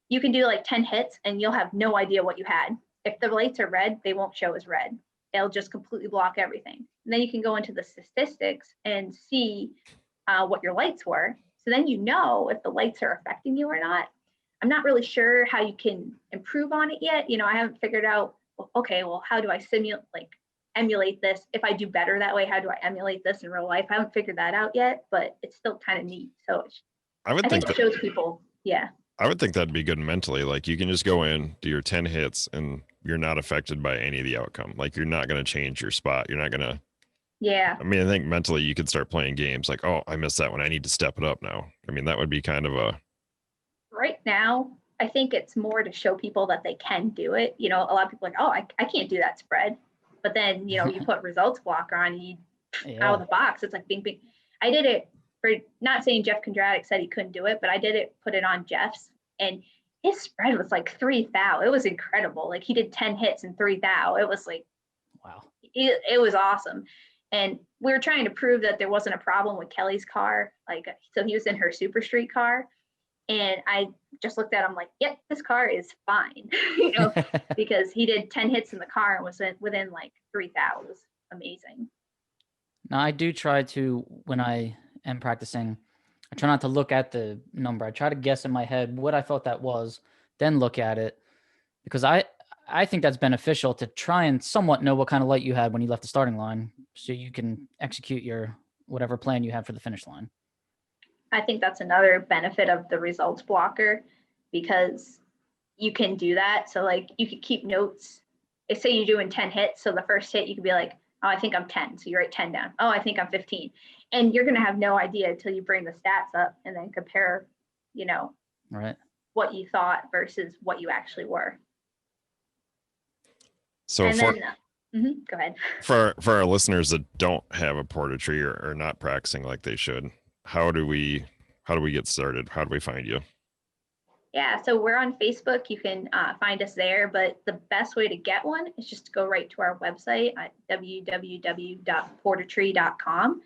you can do like 10 hits and you'll have no idea what you had. If the lights are red, they won't show as red. They'll just completely block everything. And then you can go into the statistics and see what your lights were. So then if the lights are affecting you or not. I'm not really sure how you can improve on it yet. I haven't figured out, how do I emulate this? If I do better that way, how do I emulate this in real life? I haven't figured that out yet, but it's still kind of neat. So I think it shows people, yeah. I would think that'd be good mentally. Like you can just go in, do your 10 hits, and you're not affected by any of the outcome. Like you're not going to change your spot. You're not going to. Yeah. I mean, I think mentally you could start playing games like, oh, I missed that one. I need to step it up now. I mean, that would be kind of a. Right now, I think it's more to show people that they can do it. A lot of people are like, oh, I can't do that spread. But then, you put results blocker on, out of the box. It's like bing, bing. I did it for, not saying Jeff Kondratik said he couldn't do it, but I did it, put it on Jeff's, and his spread was like 3 thou. It was incredible. Like he did 10 hits and 3 thou. It was like, wow. It was awesome. And we were trying to prove that there wasn't a problem with Kelly's car. So he was in her Super Street car. And I just looked at him like, yep, this car is fine, because he did 10 hits in the car and was within like 3 thou. It was amazing. Now, I do try to, when I am practicing, I try not to look at the number. I try to guess in my head what I thought that was, then look at it, because I think that's beneficial to try and somewhat know what kind of light you had when you left the starting line, so you can execute your whatever plan you have for the finish line. I think that's another benefit of the results blocker, because you can do that. So like you could keep notes. Say you're doing 10 hits. So the first hit, you could be like, oh, I think I'm 10. So you write 10 down. Oh, I think I'm 15. And you're going to have no idea until you bring the stats up and then compare, Right. what you thought versus what you actually were. So And then, go ahead. For our listeners that don't have a portrait or not practicing like they should, how do we get started? How do we find you? Yeah, so we're on Facebook. You can find us there, but the best way to get one is just to go right to our website at www.portraiture.com.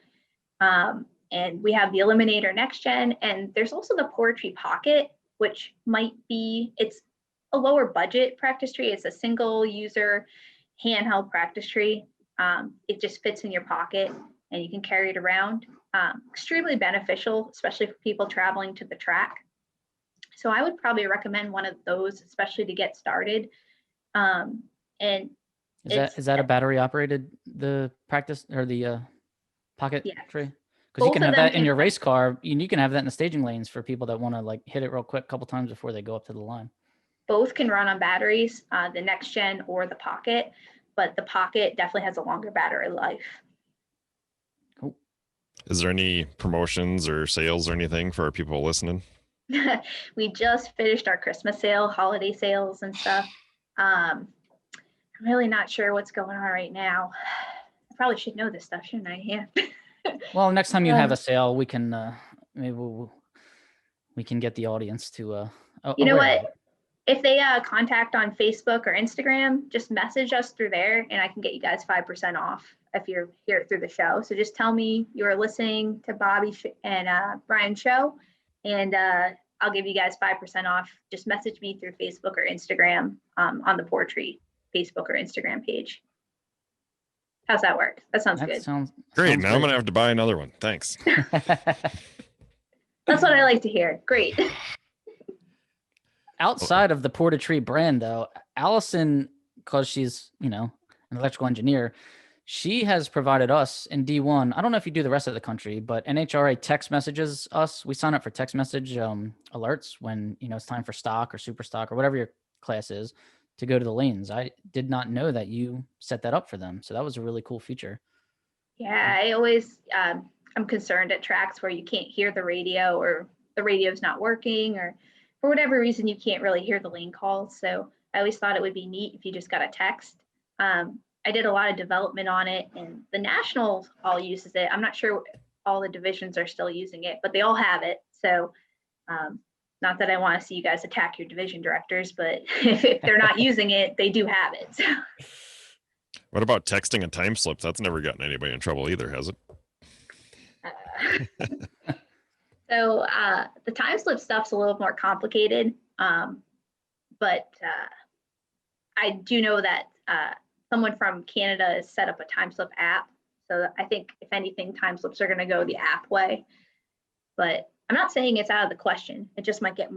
And we have the Eliminator Next Gen, and there's also the Portraiture Pocket, which it's a lower budget practice tree. It's a single user handheld practice tree. It just fits in your pocket and you can carry it around. Extremely beneficial, especially for people traveling to the track. So I would probably recommend one of those, especially to get started. And Is that a battery operated, the practice or the pocket Yes. tree? Because you Both can of have them that in can your run. race car. You can have that in the staging lanes for people that want to like hit it real quick a couple times before they go up to the line. Both can run on batteries, the Next Gen or the Pocket, but the Pocket definitely has a longer battery life. Cool. Is there any promotions or sales or anything for people listening? We just finished our Christmas sale, holiday sales and stuff. I'm really not sure what's going on right now. I probably should know this stuff, shouldn't I? Yeah. Well, next time you have a sale, we can maybe we can get the audience to You know aware of what? it. If they contact on Facebook or Instagram, just message us through there and I can get you guys 5% off if you're here through the show. So just tell me you're listening to Bobby and Brian's show, and I'll give you guys 5% off. Just message me through Facebook or Instagram on the Portraiture Facebook or Instagram page. How's that work? That sounds good. Great. Now I'm going to have to buy another one. Thanks. That's what I like to hear. Great. Outside of the Portraiture brand, though, Allison, because she's, an electrical engineer, she has provided us in D1. I don't know if you do the rest of the country, but NHRA text messages us. We sign up for text message alerts when, it's time for stock or super stock or whatever your class is to go to the lanes. I did not know that you set that up for them. So that was a really cool feature. Yeah, I always, I'm concerned at tracks where you can't hear the radio or the radio's not working or for whatever reason, you can't really hear the lane calls. So I always thought it would be neat if you just got a text. I did a lot of development on it and the Nationals all uses it. I'm not sure all the divisions are still using it, but they all have it. So not that I want to see you guys attack your division directors, but if they're not using it, they do have it. So. What about texting and time slips? That's never gotten anybody in trouble either, has it? So the time slip stuff's a little more complicated, but I do know that someone from Canada has set up a time slip app. So I think if anything, time slips are going to go the app way. But I'm not saying it's out of the question. It just might get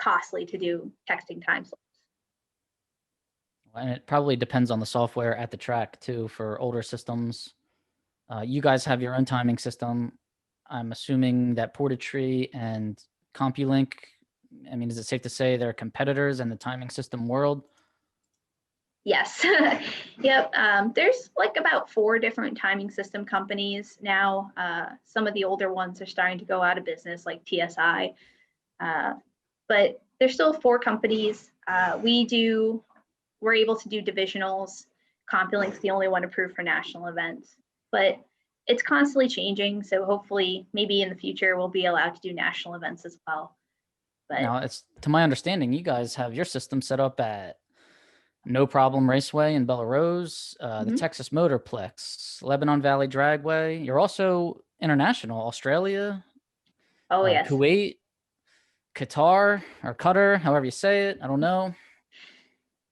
costly to do texting time slips. And it probably depends on the software at the track too for older systems. You guys have your own timing system. I'm assuming that Portraiture and CompuLink, I mean, is it safe to say they're competitors in the timing system world? Yes. Yep. There's like about 4 different timing system companies now. Some of the older ones are starting to go out of business, like TSI. But there's still 4 companies. We're able to do divisionals. CompuLink's the only one approved for national events. But it's constantly changing. So hopefully maybe in the future we'll be allowed to do national events as well. But now, it's to my understanding, you guys have your system set up at No Problem Raceway in Bella Rose, the Texas Motorplex, Lebanon Valley Dragway. You're also international, Australia, yes. Kuwait, Qatar, or Qatar, however you say it. I don't know.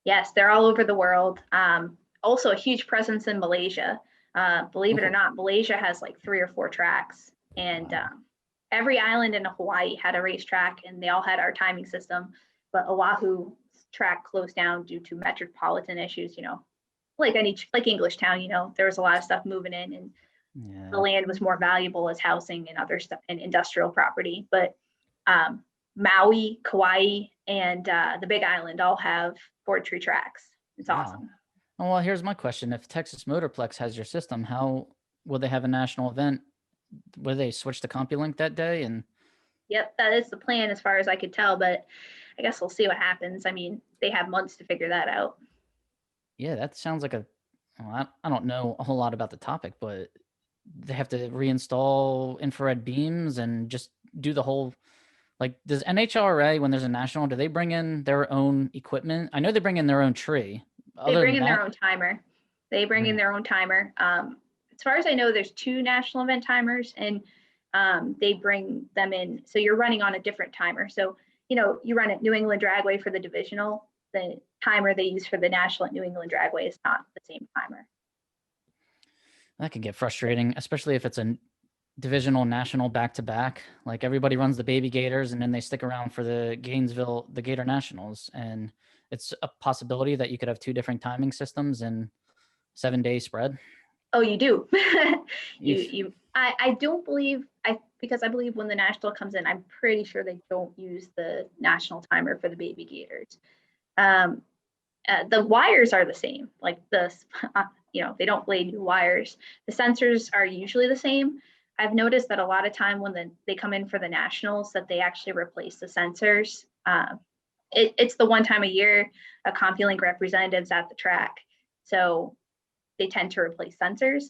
Yes, they're all over the world. Also a huge presence in Malaysia. Believe it or not, Malaysia has like 3 or 4 tracks, and every island in Hawaii had a racetrack, and they all had our timing system. But Oahu track closed down due to metropolitan issues. Like English Town. There was a lot of stuff moving in, and the land was more valuable as housing and other stuff and industrial property. But Maui, Kauai, and the Big Island all have board tree tracks. It's awesome. Oh, well, here's my question. If Texas Motorplex has your system, how will they have a national event? Will they switch to CompuLink that day? And Yep, that is the plan as far as I could tell, but I guess we'll see what happens. I mean, they have months to figure that out. yeah, that sounds like I don't know a whole lot about the topic, but they have to reinstall infrared beams and just do the whole, like, does NHRA, when there's a national, do they bring in their own equipment? I know they bring in their own tree. They bring in their own timer. They bring in their own timer. As far as I know, there's 2 national event timers, and they bring them in. So you're running on a different timer. So, you run at New England Dragway for the divisional. The timer they use for the national at New England Dragway is not the same timer. That can get frustrating, especially if it's a divisional national back-to-back. Like, everybody runs the Baby Gators, and then they stick around for the Gator Nationals. And it's a possibility that you could have 2 different timing systems in 7-day spread. Oh, you do. I don't believe, because I believe when the national comes in, I'm pretty sure they don't use the national timer for the Baby Gators. The wires are the same, like they don't blade new wires. The sensors are usually the same. I've noticed that a lot of time when they come in for the nationals, that they actually replace the sensors. It's the one time a year a CompuLink representative's at the track, so they tend to replace sensors.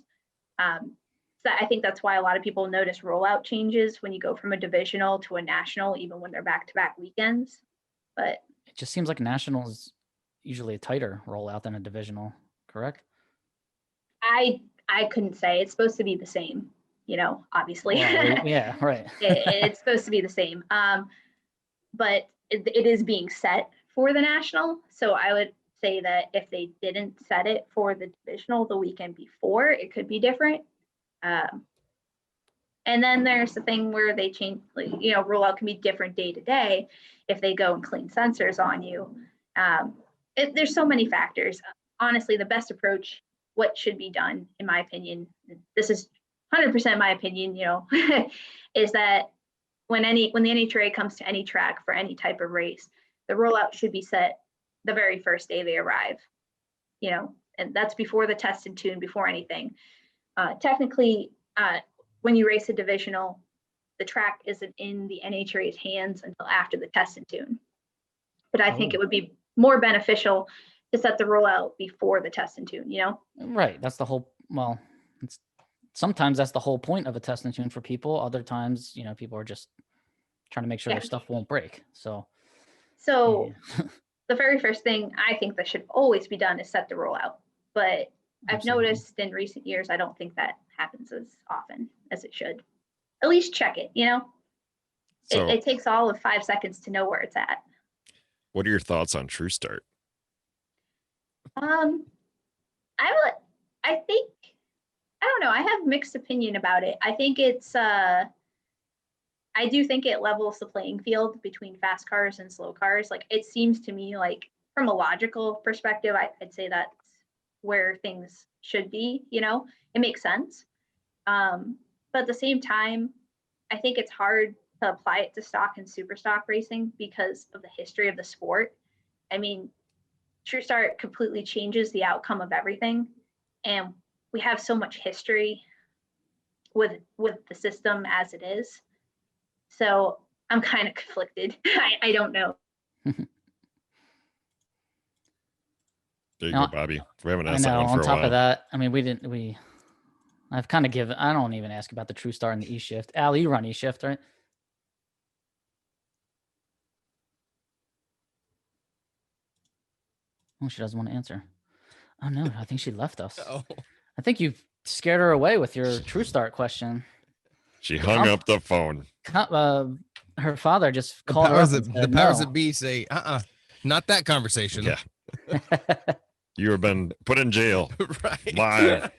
So I think that's why a lot of people notice rollout changes when you go from a divisional to a national, even when they're back-to-back weekends. But it just seems like national is usually a tighter rollout than a divisional, correct? I couldn't say. It's supposed to be the same, obviously. Well, yeah, right. It's supposed to be the same. But it is being set for the national. So I would say that if they didn't set it for the divisional the weekend before, it could be different. And then there's the thing where they change, rollout can be different day to day if they go and clean sensors on you. There's so many factors. Honestly, the best approach, what should be done, in my opinion, this is 100% my opinion, is that when the NHRA comes to any track for any type of race, the rollout should be set the very first day they arrive, and that's before the test and tune, before anything. Technically, when you race a divisional, the track isn't in the NHRA's hands until after the test and tune. But I think it would be more beneficial to set the rollout before the test and tune, Right. That's the whole, sometimes that's the whole point of a test and tune for people. Other times, people are just trying to make sure their stuff won't break. So yeah. The very first thing I think that should always be done is set the rollout. But I've noticed in recent years, I don't think that happens as often as it should. At least check it, So, it takes all of 5 seconds to know where it's at. What are your thoughts on True Start? I don't know. I have mixed opinion about it. I think I do think it levels the playing field between fast cars and slow cars. Like, it seems to me like, from a logical perspective, I'd say that's where things should be, it makes sense. But at the same time, I think it's hard to apply it to stock and super stock racing because of the history of the sport. I mean, True Start completely changes the outcome of everything. And we have so much history with the system as it is. So I'm kind of conflicted. I don't know. There you go, Bobby. We haven't asked that one for a while. On top of that, I mean, I've kind of given, I don't even ask about the True Start and the E-Shift. Alli, you run E-Shift, right? Oh, she doesn't want to answer. Oh, no, I think she left us. I think you scared her away with your True Start question. She hung up the phone. Her father just called her. The powers that be say, not that conversation. Yeah. You have been put in jail. Right. Live.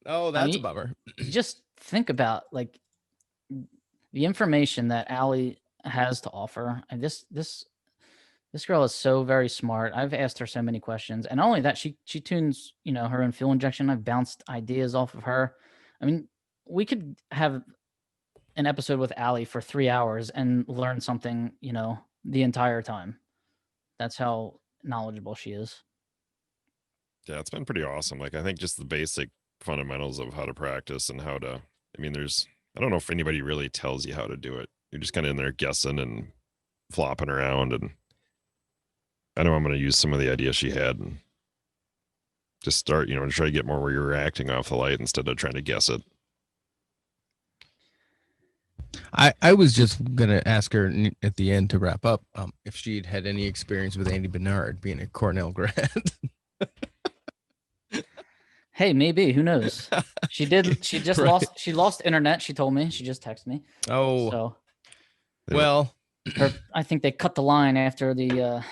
Oh, that's a bummer. Just think about like the information that Alli has to offer. And this girl is so very smart. I've asked her so many questions, and not only that, she tunes, her own fuel injection. I've bounced ideas off of her. I mean, we could have an episode with Alli for 3 hours and learn something, the entire time. That's how knowledgeable she is. Yeah, it's been pretty awesome. Like, I think just the basic fundamentals of how to practice and how to, I don't know if anybody really tells you how to do it. You're just kind of in there guessing and flopping around. And I know I'm going to use some of the ideas she had and just start, to try to get more where you're reacting off the light instead of trying to guess it. I was just gonna ask her at the end to wrap up if she'd had any experience with Andy Bernard being a Cornell grad. Hey, maybe, who knows? She just lost internet. She told me. She just texted me. Oh, so well, I think they cut the line after the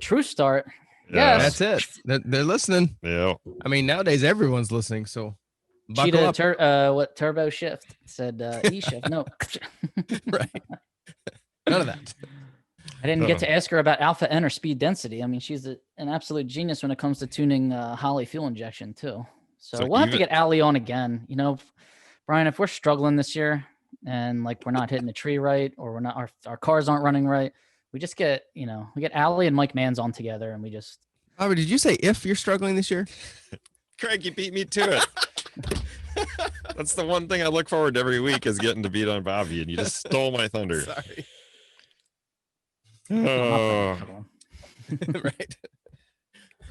True Start. Yeah, Yes. that's it. They're listening. Yeah. I mean, nowadays everyone's listening. So buckle up. Turbo Shift said E Shift. No, Right. None of that. I didn't get to ask her about alpha N or speed density. I mean, she's an absolute genius when it comes to tuning Holly fuel injection too. So we'll have to get Alli on again. Brian, if we're struggling this year and like we're not hitting the tree right, or we're not, our cars aren't running right, we just get, we get Alli and Mike Manns on together, and we just. Robert, did you say if you're struggling this year? Craig, you beat me to it. That's the one thing I look forward to every week is getting to beat on Bobby, and you just stole my thunder. Sorry. Right.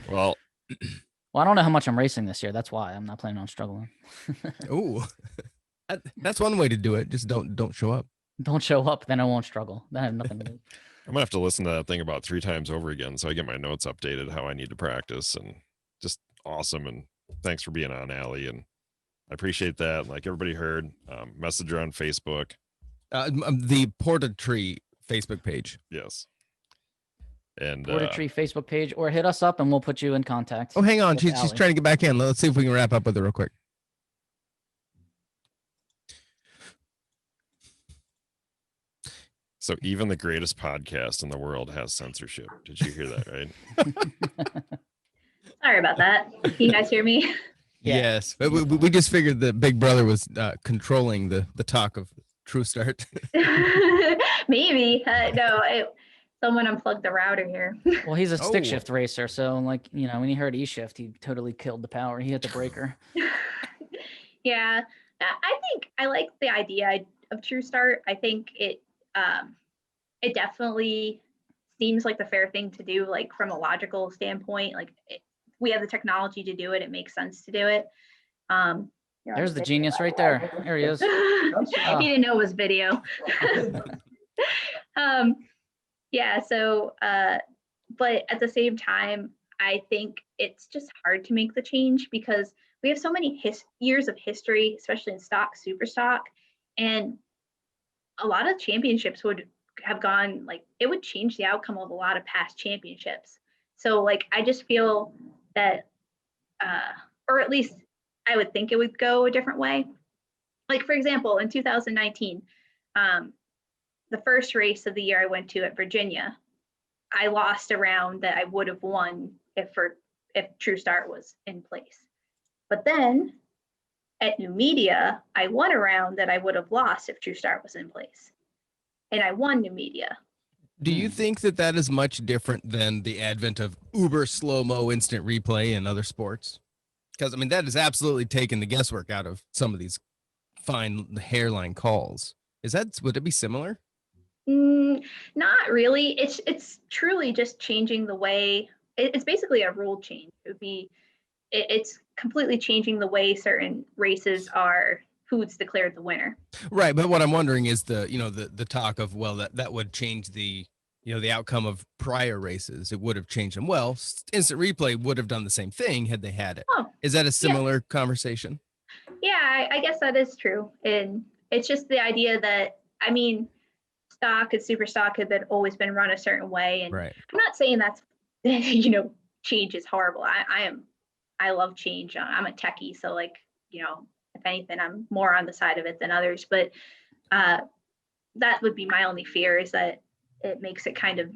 Well, I don't know how much I'm racing this year. That's why I'm not planning on struggling. Ooh, that's one way to do it. Just don't show up. Don't show up, then I won't struggle. Then I have nothing to do. I'm gonna have to listen to that thing about 3 times over again, so I get my notes updated how I need to practice. And just awesome. And thanks for being on, Alli. And I appreciate that. Like everybody heard, message her on Facebook. The Porta Tree Facebook page. Yes. And Porta Tree Facebook page, or hit us up and we'll put you in contact. Oh, hang on. She's trying to get back in. Let's see if we can wrap up with her real quick. So even the greatest podcast in the world has censorship. Did you hear that, right? Sorry about that. Can you guys hear me? Yeah. Yes. We just figured that Big Brother was controlling the talk of True Start. Maybe. No, someone unplugged the router here. Well, he's a stick shift racer, so when he heard E shift, he totally killed the power. He hit the breaker. Yeah, I think I like the idea of True Start. I think it definitely seems like the fair thing to do, like from a logical standpoint. Like we have the technology to do it. It makes sense to do it. There's the genius right there. There he is. He didn't know it was video. Yeah, so but at the same time, I think it's just hard to make the change because we have so many years of history, especially in stock, super stock, and a lot of championships would have gone, like, it would change the outcome of a lot of past championships. So like, I just feel that, or at least I would think it would go a different way. Like, for example, in 2019, the first race of the year I went to at Virginia, I lost a round that I would have won if True Start was in place. But then at New Media, I won a round that I would have lost if True Start was in place. And I won New Media. Do you think that is much different than the advent of uber slow-mo instant replay in other sports? Because, I mean, that has absolutely taken the guesswork out of some of these fine hairline calls. Would it be similar? Not really. It's truly just changing the way. It's basically a rule change. It's completely changing the way certain races are, who's declared the winner. Right, but what I'm wondering is the talk of, well, that would change the the outcome of prior races. It would have changed them. Well, instant replay would have done the same thing had they had it. Oh, is that a similar conversation? Yeah, I guess that is true. And it's just the idea that, I mean, stock and super stock have always been run a certain way. And right. I'm not saying that's, change is horrible. I love change. I'm a techie. So like, if anything, I'm more on the side of it than others. But that would be my only fear, is that it makes it kind of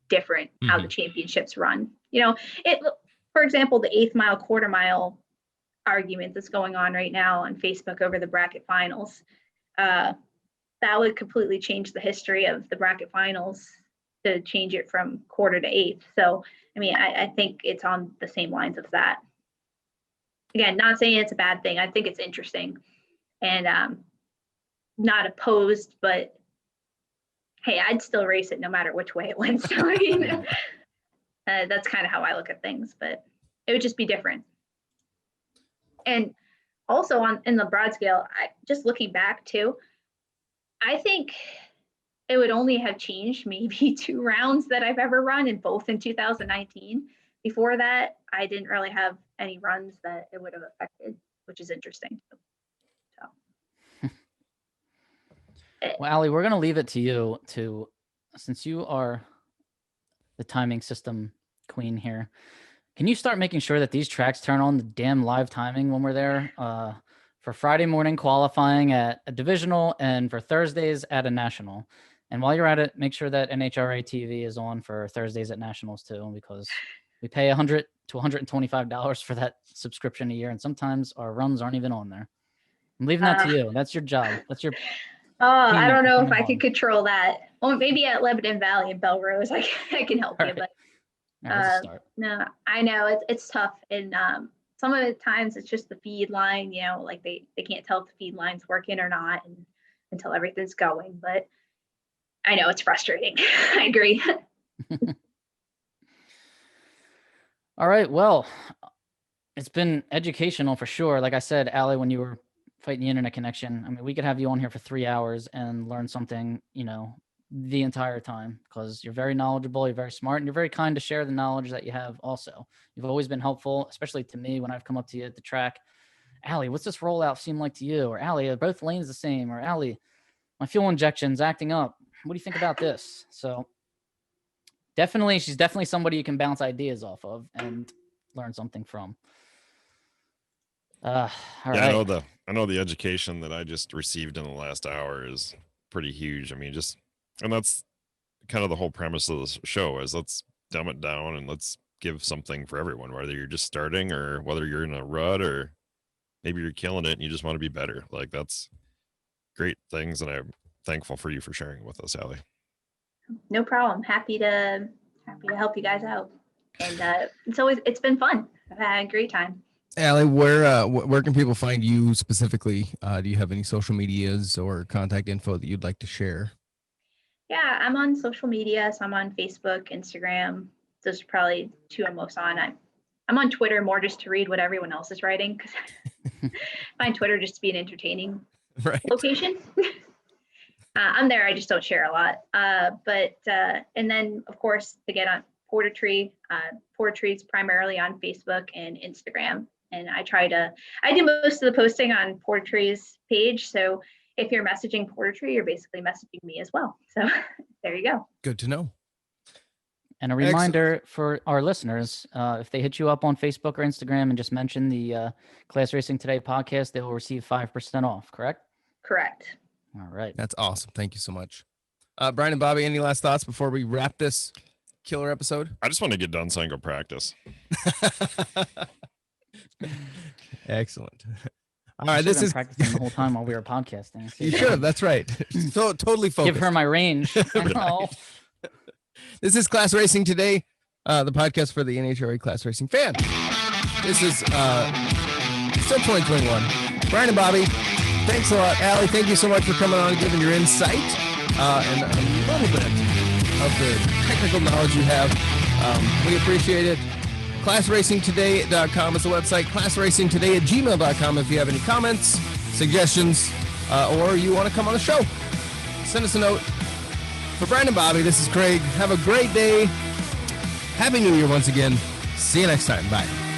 different how the championships run. For example, the 8th mile, quarter mile argument that's going on right now on Facebook over the bracket finals. that would completely change the history of the bracket finals to change it from quarter to eighth. So, I mean, I think it's on the same lines of that. Again, not saying it's a bad thing. I think it's interesting and not opposed, but hey, I'd still race it no matter which way it went. So, I mean, that's kind of how I look at things, but it would just be different. And also in the broad scale, just looking back too, I think it would only have changed maybe 2 rounds that I've ever run, and both in 2019. Before that, I didn't really have any runs that it would have affected, which is interesting. So. Well, Alli, we're going to leave it to you since you are the timing system queen here. Can you start making sure that these tracks turn on the damn live timing when we're there for Friday morning qualifying at a divisional and for Thursdays at a national? And while you're at it, make sure that NHRA TV is on for Thursdays at nationals too, because we pay $100 to $125 for that subscription a year, and sometimes our runs aren't even on there. I'm leaving that to you. That's your job. That's your. I don't know if I could control that. Well, maybe at Lebanon Valley and Belrose, I can help you, but. No, I know it's tough, and some of the times it's just the feed line, you know, like they can't tell if the feed line's working or not until everything's going, but I know it's frustrating. I agree. All right, well, it's been educational for sure. Like I said, Alli, when you were fighting the internet connection, I mean, we could have you on here for 3 hours and learn something, you know, the entire time, because you're very knowledgeable, you're very smart, and you're very kind to share the knowledge that you have also. You've always been helpful, especially to me when I've come up to you at the track. Alli, what's this rollout seem like to you? Or Alli, are both lanes the same? Or Alli, my fuel injection's acting up. What do you think about this? So she's definitely somebody you can bounce ideas off of and learn something from. All right. I know the education that I just received in the last hour is pretty huge. I mean, and that's kind of the whole premise of the show is let's dumb it down and let's give something for everyone, whether you're just starting or whether you're in a rut or maybe you're killing it and you just want to be better. Like, that's great things. And I'm thankful for you for sharing with us, Alli. No problem. Happy to help you guys out. And it's been fun. I've had a great time. Alli, where can people find you specifically? Do you have any social medias or contact info that you'd like to share? Yeah, I'm on social media. So I'm on Facebook, Instagram. Those are probably 2 I'm most on. I'm on Twitter more just to read what everyone else is writing, because I find Twitter just to be an entertaining location. I'm there. I just don't share a lot. And then, of course, to get on Porter Tree is primarily on Facebook and Instagram. And I do most of the posting on Porter Tree's page. So if you're messaging Porter Tree, you're basically messaging me as well. So there you go. Good to know. And a reminder for our listeners, if they hit you up on Facebook or Instagram and just mention the Class Racing Today podcast, they will receive 5% off, correct? Correct. All right. That's awesome. Thank you so much. Brian and Bobby, any last thoughts before we wrap this killer episode? I just want to get done so I can go practice. Excellent. All right, this is practicing the whole time while we were podcasting. You should have. That's right. So totally focused. Give her my range. This is Class Racing Today, the podcast for the NHRA Class Racing fan. This is still 2021. Brian and Bobby, thanks a lot. Alli, thank you so much for coming on and giving your insight and a little bit of the technical knowledge you have. We appreciate it. ClassRacingToday.com is the website. ClassRacingToday@gmail.com if you have any comments, suggestions, or you want to come on the show. Send us a note. For Brian and Bobby, this is Craig. Have a great day. Happy New Year once again. See you next time. Bye.